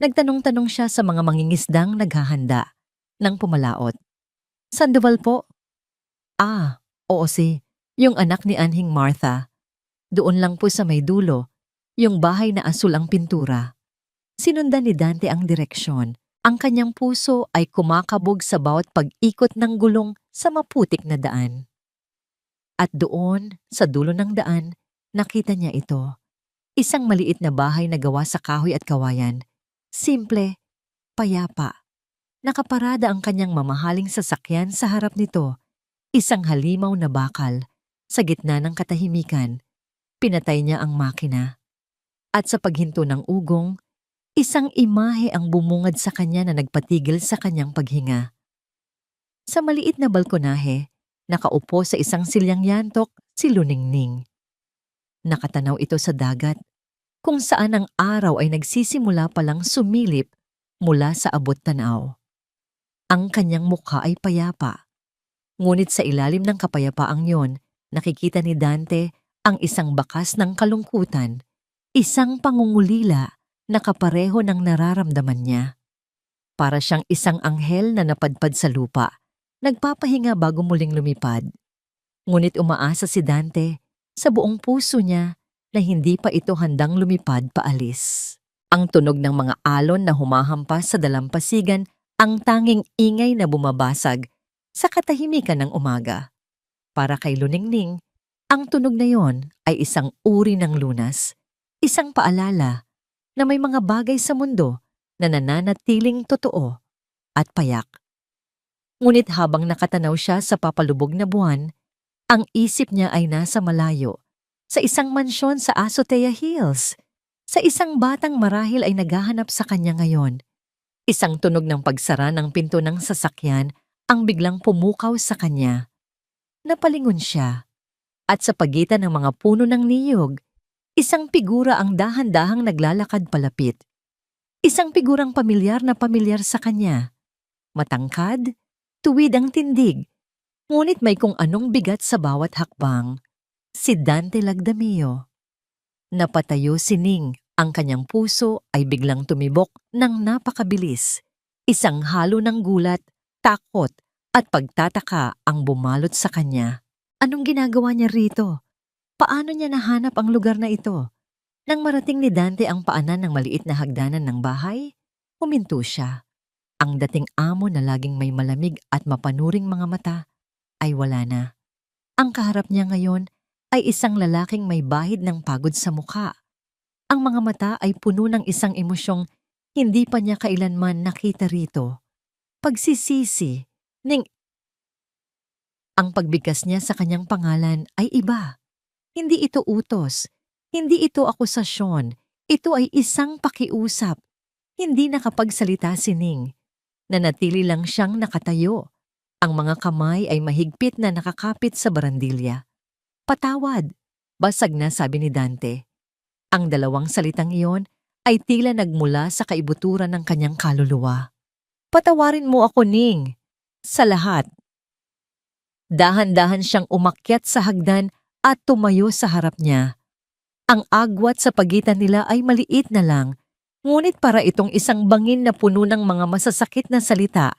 Nagtanong-tanong siya sa mga mangingisdang naghahanda nang pumalaot. Sandoval po? Oo yung anak ni Anhing Martha. Doon lang po sa may dulo, yung bahay na asul ang pintura. Sinundan ni Dante ang direksyon. Ang kanyang puso ay kumakabog sa bawat pag-ikot ng gulong sa maputik na daan. At doon, sa dulo ng daan, nakita niya ito. Isang maliit na bahay na gawa sa kahoy at kawayan. Simple, payapa. Nakaparada ang kanyang mamahaling sasakyan sa harap nito. Isang halimaw na bakal. Sa gitna ng katahimikan, pinatay niya ang makina. At sa paghinto ng ugong, isang imahe ang bumungad sa kanya na nagpatigil sa kanyang paghinga. Sa maliit na balkonahe, nakaupo sa isang silyang yantok si Luningning. Nakatanaw ito sa dagat, kung saan ang araw ay nagsisimula palang sumilip mula sa abot tanaw. Ang kanyang mukha ay payapa. Ngunit sa ilalim ng kapayapaang yon, nakikita ni Dante ang isang bakas ng kalungkutan, isang pangungulila na kapareho ng nararamdaman niya. Para siyang isang anghel na napadpad sa lupa, nagpapahinga bago muling lumipad. Ngunit umaasa si Dante sa buong puso niya na hindi pa ito handang lumipad paalis. Ang tunog ng mga alon na humahampas sa dalampasigan ang tanging ingay na bumabasag sa katahimikan ng umaga. Para kay Luningning, ang tunog na yon ay isang uri ng lunas, isang paalala na may mga bagay sa mundo na nananatiling totoo at payak. Ngunit habang nakatanaw siya sa papalubog na buwan, ang isip niya ay nasa malayo, sa isang mansyon sa Azotea Hills, sa isang batang marahil ay naghahanap sa kanya ngayon. Isang tunog ng pagsara ng pinto ng sasakyan ang biglang pumukaw sa kanya. Napalingon siya, at sa pagitan ng mga puno ng niyog, isang figura ang dahan-dahang naglalakad palapit. Isang figurang pamilyar na pamilyar sa kanya. Matangkad, tuwid ang tindig, ngunit may kung anong bigat sa bawat hakbang. Si Dante Lagdamio. Napatayo si Ning, ang kanyang puso ay biglang tumibok ng napakabilis. Isang halo ng gulat, takot, at pagtataka ang bumalot sa kanya. Anong ginagawa niya rito? Paano niya nahanap ang lugar na ito? Nang marating ni Dante ang paanan ng maliit na hagdanan ng bahay, huminto siya. Ang dating amo na laging may malamig at mapanuring mga mata ay wala na. Ang kaharap niya ngayon ay isang lalaking may bahid ng pagod sa mukha. Ang mga mata ay puno ng isang emosyong hindi pa niya kailanman nakita rito. Pagsisisi, ang pagbigkas niya sa kanyang pangalan ay iba. Hindi ito utos, hindi ito akusasyon, Ito ay isang pakiusap. Hindi nakapagsalita si Ning. Nanatili lang siyang nakatayo. Ang mga kamay ay mahigpit na nakakapit sa barandilya. Patawad, basag na sabi ni Dante. Ang dalawang salitang iyon ay tila nagmula sa kaibuturan ng kanyang kaluluwa. Patawarin mo ako, Ning. Sa lahat. Dahan-dahan siyang umakyat sa hagdan at tumayo sa harap niya. Ang agwat sa pagitan nila ay maliit na lang, ngunit para itong isang bangin na puno ng mga masasakit na salita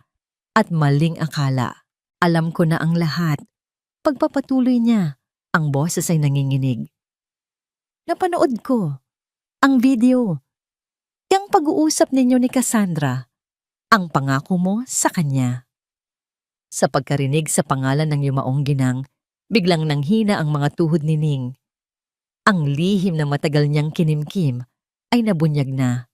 at maling akala. Alam ko na ang lahat. Pagpapatuloy niya, ang boses ay nanginginig. Napanood ko ang video. Yang pag-uusap ninyo ni Cassandra, ang pangako mo sa kanya. Sa pagkarinig sa pangalan ng yumaong ginang, biglang nanghina ang mga tuhod ni Ning. Ang lihim na matagal niyang kinimkim ay nabunyag na.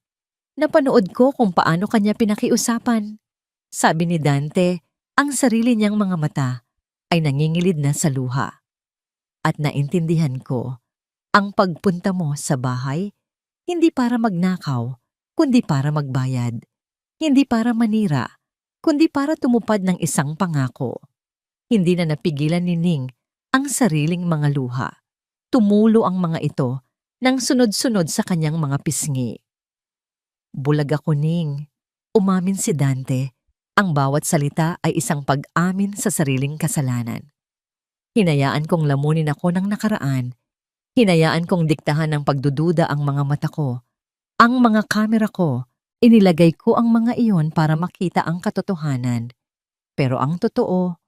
Napanood ko kung paano kanya pinakiusapan. Sabi ni Dante, ang sarili niyang mga mata ay nangingilid na sa luha. At naintindihan ko, ang pagpunta mo sa bahay, hindi para magnakaw, kundi para magbayad. Hindi para manira, kundi para tumupad ng isang pangako. Hindi na napigilan ni Ning ang sariling mga luha. Tumulo ang mga ito nang sunod-sunod sa kanyang mga pisngi. Bulag ako, Ning. Umamin si Dante. Ang bawat salita ay isang pag-amin sa sariling kasalanan. Hinayaan kong lamunin ako ng nakaraan. Hinayaan kong diktahan ng pagdududa ang mga mata ko. Ang mga kamera ko, inilagay ko ang mga iyon para makita ang katotohanan. Pero ang totoo,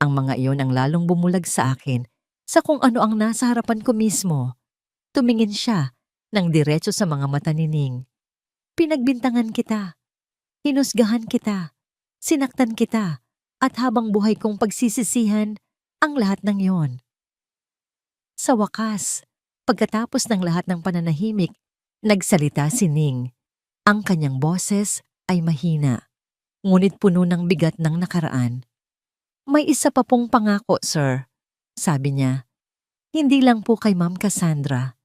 ang mga iyon ang lalong bumulag sa akin sa kung ano ang nasa harapan ko mismo. Tumingin siya ng diretso sa mga mata ni Ning. Pinagbintangan kita, hinusgahan kita, sinaktan kita, at habang buhay kong pagsisisihan ang lahat ng iyon. Sa wakas, pagkatapos ng lahat ng pananahimik, nagsalita si Ning. Ang kanyang boses ay mahina, ngunit puno ng bigat ng nakaraan. May isa pa pong pangako, sir. Sabi niya, hindi lang po kay Ma'am Cassandra.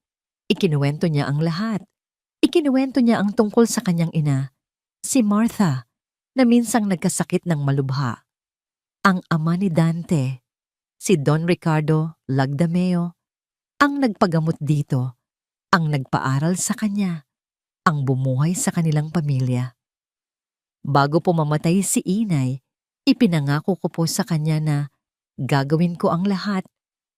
Ikinuwento niya ang lahat. Ikinuwento niya ang tungkol sa kanyang ina, si Martha, na minsang nagkasakit ng malubha. Ang ama ni Dante, si Don Ricardo Lagdameo, ang nagpagamot dito, ang nagpaaral sa kanya, ang bumuhay sa kanilang pamilya. Bago po mamatay si Inay, ipinangako ko po sa kanya na gagawin ko ang lahat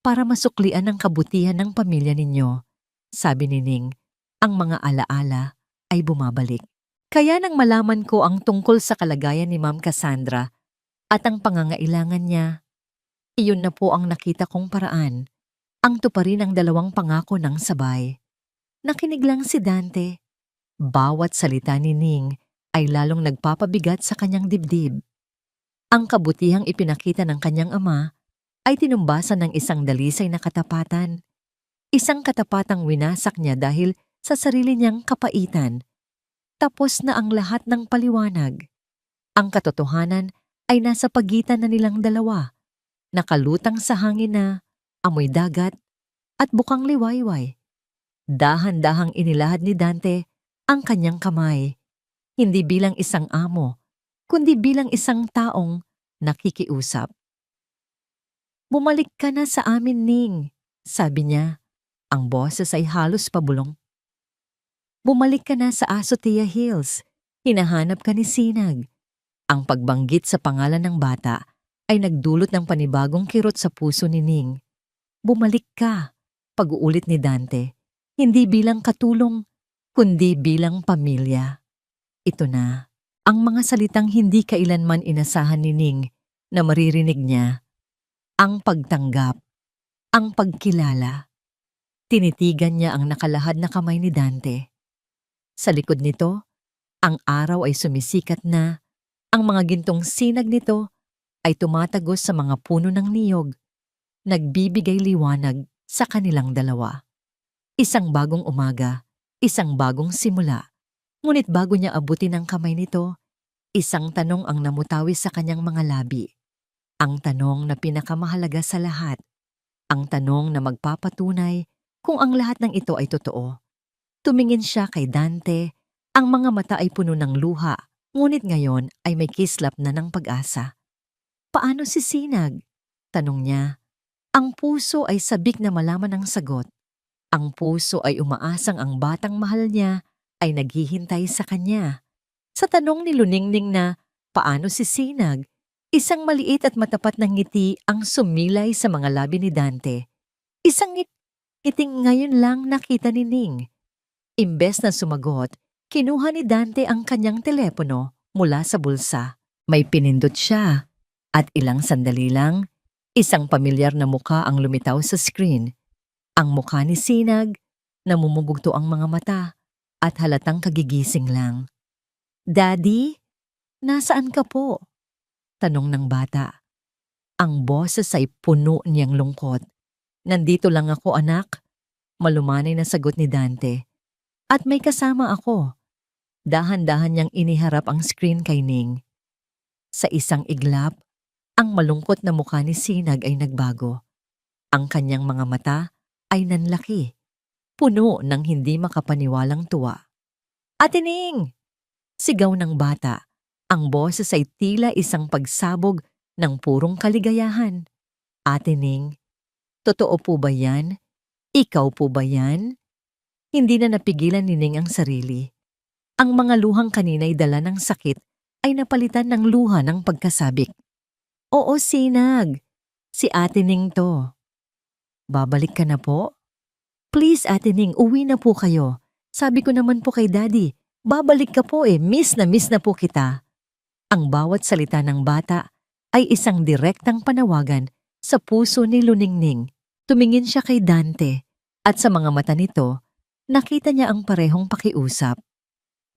para masuklian ang kabutihan ng pamilya ninyo. Sabi ni Ning, ang mga alaala ay bumabalik. Kaya nang malaman ko ang tungkol sa kalagayan ni Ma'am Cassandra at ang pangangailangan niya, iyon na po ang nakita kong paraan, ang tuparin ang dalawang pangako ng sabay. Nakinig lang si Dante. Bawat salita ni Ning ay lalong nagpapabigat sa kanyang dibdib. Ang kabutihang ipinakita ng kanyang ama ay tinumbasan ng isang dalisay na katapatan. Isang katapatang winasak niya dahil sa sarili niyang kapaitan. Tapos na ang lahat ng paliwanag. Ang katotohanan ay nasa pagitan na nilang dalawa, nakalutang sa hangin na amoy dagat at bukang liwayway. Dahan-dahang inilahad ni Dante ang kanyang kamay, hindi bilang isang amo, kundi bilang isang taong nakikiusap. Bumalik ka na sa amin, Ning, sabi niya. Ang boses ay halos pabulong. Bumalik ka na sa Azotea Hills, hinahanap ka ni Sinag. Ang pagbanggit sa pangalan ng bata ay nagdulot ng panibagong kirot sa puso ni Ning. Bumalik ka, pag-uulit ni Dante, hindi bilang katulong, kundi bilang pamilya. Ito na, ang mga salitang hindi kailanman inasahan ni Ning na maririnig niya. Ang pagtanggap, ang pagkilala. Tinitigan niya ang nakalahad na kamay ni Dante. Sa likod nito, ang araw ay sumisikat na, ang mga gintong sinag nito ay tumatagos sa mga puno ng niyog, nagbibigay liwanag sa kanilang dalawa. Isang bagong umaga, isang bagong simula. Ngunit bago niya abutin ang kamay nito, isang tanong ang namutawi sa kanyang mga labi. Ang tanong na pinakamahalaga sa lahat. Ang tanong na magpapatunay kung ang lahat ng ito ay totoo. Tumingin siya kay Dante. Ang mga mata ay puno ng luha, ngunit ngayon ay may kislap na ng pag-asa. Paano si Sinag? Tanong niya. Ang puso ay sabik na malaman ang sagot. Ang puso ay umaasang ang batang mahal niya ay naghihintay sa kanya. Sa tanong ni Luningning na, paano si Sinag? Isang maliit at matapat na ngiti ang sumilay sa mga labi ni Dante. Isang ngiting ngayon lang nakita ni Ning. Imbes na sumagot, kinuha ni Dante ang kanyang telepono mula sa bulsa. May pinindot siya. At ilang sandali lang, isang pamilyar na muka ang lumitaw sa screen. Ang mukha ni Sinag, namumugto ang mga mata at halatang kagigising lang. Daddy, nasaan ka po? Tanong ng bata. Ang boses ay puno niyang lungkot. Nandito lang ako, anak. Malumanay na sagot ni Dante. At may kasama ako. Dahan-dahan niyang iniharap ang screen kay Ning. Sa isang iglap, ang malungkot na mukha ni Sinag ay nagbago. Ang kanyang mga mata ay nanlaki, puno ng hindi makapaniwalang tuwa. Ate Ning! Sigaw ng bata. Ang boses ay tila isang pagsabog ng purong kaligayahan. Ate Ning, totoo po ba yan? Ikaw po ba yan? Hindi na napigilan ni Ning ang sarili. Ang mga luhang kanina'y dala ng sakit ay napalitan ng luha ng pagkasabik. Oo, Sinag. Si Ate Ning to. Babalik ka na po? Please, Ate Ning, uwi na po kayo. Sabi ko naman po kay Daddy, babalik ka po miss na po kita. Ang bawat salita ng bata ay isang direktang panawagan sa puso ni Luningning. Tumingin siya kay Dante at sa mga mata nito, nakita niya ang parehong pakiusap.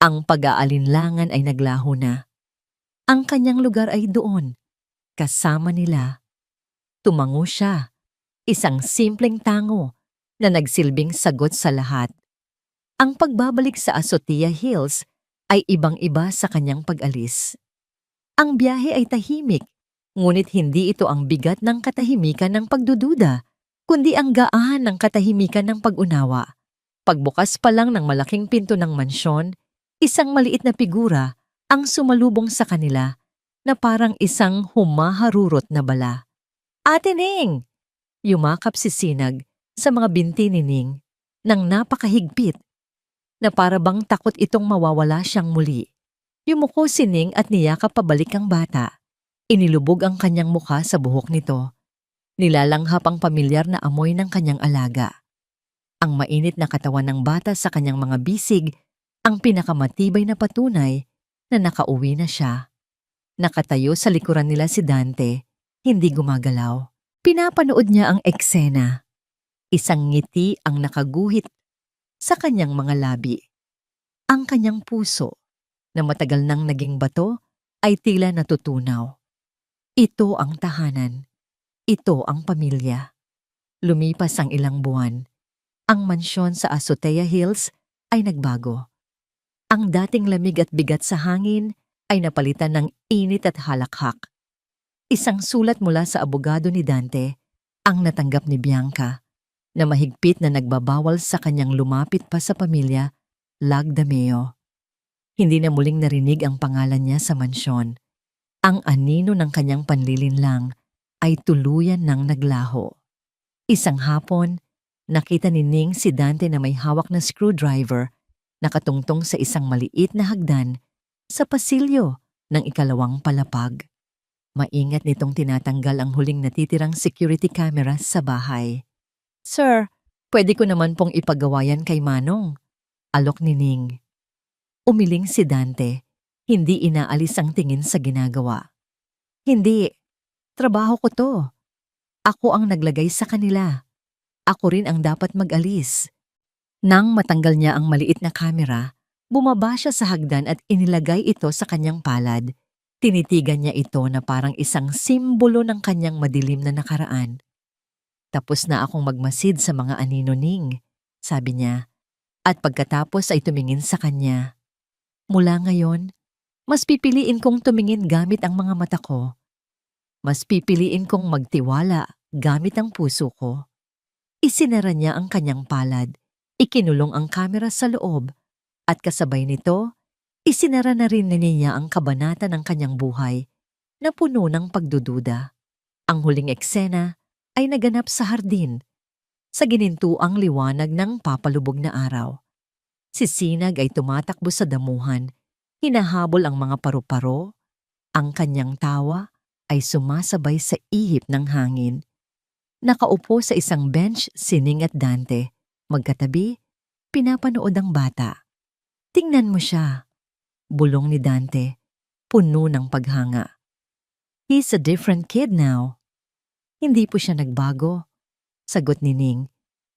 Ang pag-aalinlangan ay naglaho na. Ang kanyang lugar ay doon, kasama nila. Tumango siya, isang simpleng tango na nagsilbing sagot sa lahat. Ang pagbabalik sa Azotea Hills ay ibang-iba sa kanyang pag-alis. Ang biyahe ay tahimik, ngunit hindi ito ang bigat ng katahimikan ng pagdududa, kundi ang gaan ng katahimikan ng pag-unawa. Pagbukas pa lang ng malaking pinto ng mansyon, isang maliit na figura ang sumalubong sa kanila na parang isang humaharurot na bala. Ate Ning! Yumakap si Sinag sa mga binti ni Ning nang napakahigpit na para bang takot itong mawawala siyang muli. Yumuko si Ning at niyakap pabalik ang bata. Inilubog ang kanyang mukha sa buhok nito. Nilalanghap ang pamilyar na amoy ng kanyang alaga. Ang mainit na katawan ng bata sa kanyang mga bisig ang pinakamatibay na patunay na nakauwi na siya. Nakatayo sa likuran nila si Dante, hindi gumagalaw. Pinapanood niya ang eksena. Isang ngiti ang nakaguhit sa kanyang mga labi. Ang kanyang puso, na matagal nang naging bato, ay tila natutunaw. Ito ang tahanan. Ito ang pamilya. Lumipas ang ilang buwan. Ang mansyon sa Azotea Hills ay nagbago. Ang dating lamig at bigat sa hangin ay napalitan ng init at halakhak. Isang sulat mula sa abogado ni Dante ang natanggap ni Bianca na mahigpit na nagbabawal sa kanyang lumapit pa sa pamilya Lagdameo. Hindi na muling narinig ang pangalan niya sa mansyon. Ang anino ng kanyang panlilinlang ay tuluyan ng naglaho. Isang hapon, nakita ni Ning si Dante na may hawak na screwdriver nakatungtong sa isang maliit na hagdan sa pasilyo ng ikalawang palapag. Maingat nitong tinatanggal ang huling natitirang security camera sa bahay. Sir, pwede ko naman pong ipagawa yan kay Manong. Alok ni Ning. Umiling si Dante, hindi inaalis ang tingin sa ginagawa. Hindi, trabaho ko to. Ako ang naglagay sa kanila. Ako rin ang dapat mag-alis. Nang matanggal niya ang maliit na kamera, bumaba siya sa hagdan at inilagay ito sa kanyang palad. Tinitigan niya ito na parang isang simbolo ng kanyang madilim na nakaraan. Tapos na akong magmasid sa mga anino Ning, sabi niya, at pagkatapos ay tumingin sa kanya. Mula ngayon, mas pipiliin kong tumingin gamit ang mga mata ko. Mas pipiliin kong magtiwala gamit ang puso ko. Isinara niya ang kanyang palad. Ikinulong ang kamera sa loob at kasabay nito, isinara na rin niya ang kabanata ng kanyang buhay na puno ng pagdududa. Ang huling eksena ay naganap sa hardin, sa ginintuang liwanag ng papalubog na araw. Si Sinag ay tumatakbo sa damuhan, hinahabol ang mga paru-paro, ang kanyang tawa ay sumasabay sa ihip ng hangin. Nakaupo sa isang bench si Ning at Dante. Magkatabi, pinapanood ang bata. Tingnan mo siya, bulong ni Dante, puno ng paghanga. He's a different kid now. Hindi po siya nagbago, sagot ni Ning,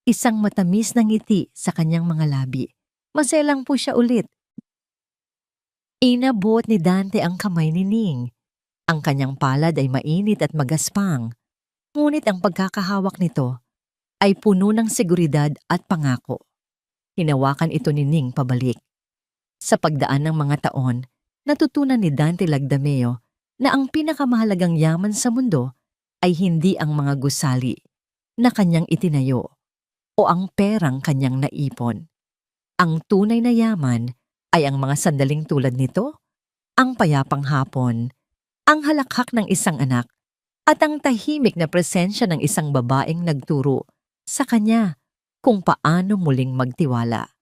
isang matamis na ngiti sa kanyang mga labi. Maselang po siya ulit. Inabot ni Dante ang kamay ni Ning. Ang kanyang palad ay mainit at magaspang, ngunit ang pagkakahawak nito ay puno ng seguridad at pangako. Hinawakan ito ni Ning pabalik. Sa pagdaan ng mga taon, natutunan ni Dante Lagdameo na ang pinakamahalagang yaman sa mundo ay hindi ang mga gusali na kanyang itinayo o ang perang kanyang naipon. Ang tunay na yaman ay ang mga sandaling tulad nito, ang payapang hapon, ang halakhak ng isang anak, at ang tahimik na presensya ng isang babaeng nagturo sa kanya kung paano muling magtiwala.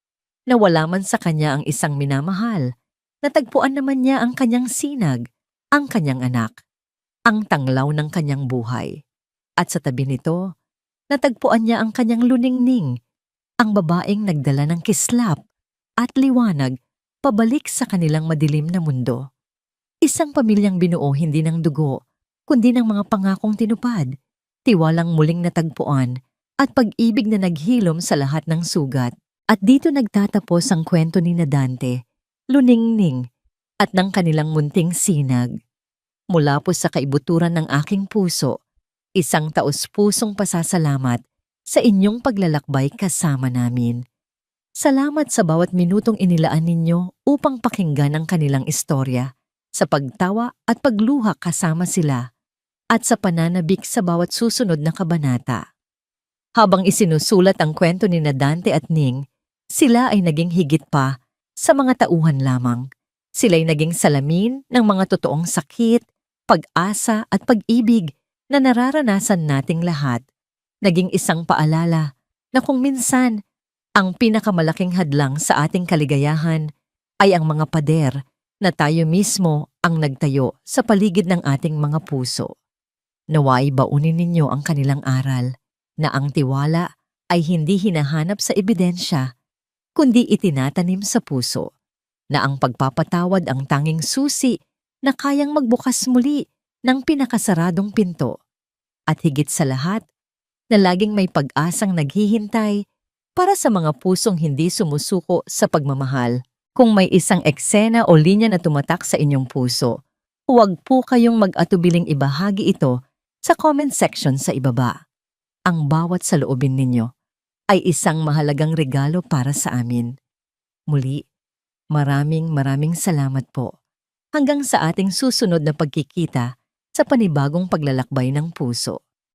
Nawala man sa kanya ang isang minamahal, natagpuan naman niya ang kanyang sinag, ang kanyang anak, ang tanglaw ng kanyang buhay. At sa tabi nito, natagpuan niya ang kanyang luningning, ang babaeng nagdala ng kislap at liwanag pabalik sa kanilang madilim na mundo. Isang pamilyang binuo hindi ng dugo, kundi ng mga pangakong tinupad, tiwalang muling natagpuan, at pag-ibig na naghilom sa lahat ng sugat. At dito nagtatapos ang kwento ni Dante, Luningning, at ng kanilang munting sinag. Mula po sa kaibuturan ng aking puso, isang taos-pusong pasasalamat sa inyong paglalakbay kasama namin. Salamat sa bawat minutong inilaan ninyo upang pakinggan ang kanilang istorya, sa pagtawa at pagluha kasama sila, at sa pananabik sa bawat susunod na kabanata. Habang isinusulat ang kwento ni Dante at Ning, sila ay naging higit pa sa mga tauhan lamang. Sila'y naging salamin ng mga totoong sakit, pag-asa at pag-ibig na nararanasan nating lahat. Naging isang paalala na kung minsan ang pinakamalaking hadlang sa ating kaligayahan ay ang mga pader na tayo mismo ang nagtayo sa paligid ng ating mga puso. Naway baunin ninyo ang kanilang aral na ang tiwala ay hindi hinahanap sa ebidensya, kundi itinatanim sa puso, na ang pagpapatawad ang tanging susi na kayang magbukas muli ng pinakasaradong pinto. At higit sa lahat, na laging may pag-asang naghihintay para sa mga pusong hindi sumusuko sa pagmamahal. Kung may isang eksena o linya na tumatak sa inyong puso, huwag po kayong mag-atubiling ibahagi ito sa comment section sa ibaba. Ang bawat saloobin ninyo ay isang mahalagang regalo para sa amin. Muli, maraming salamat po. Hanggang sa ating susunod na pagkikita sa panibagong paglalakbay ng puso.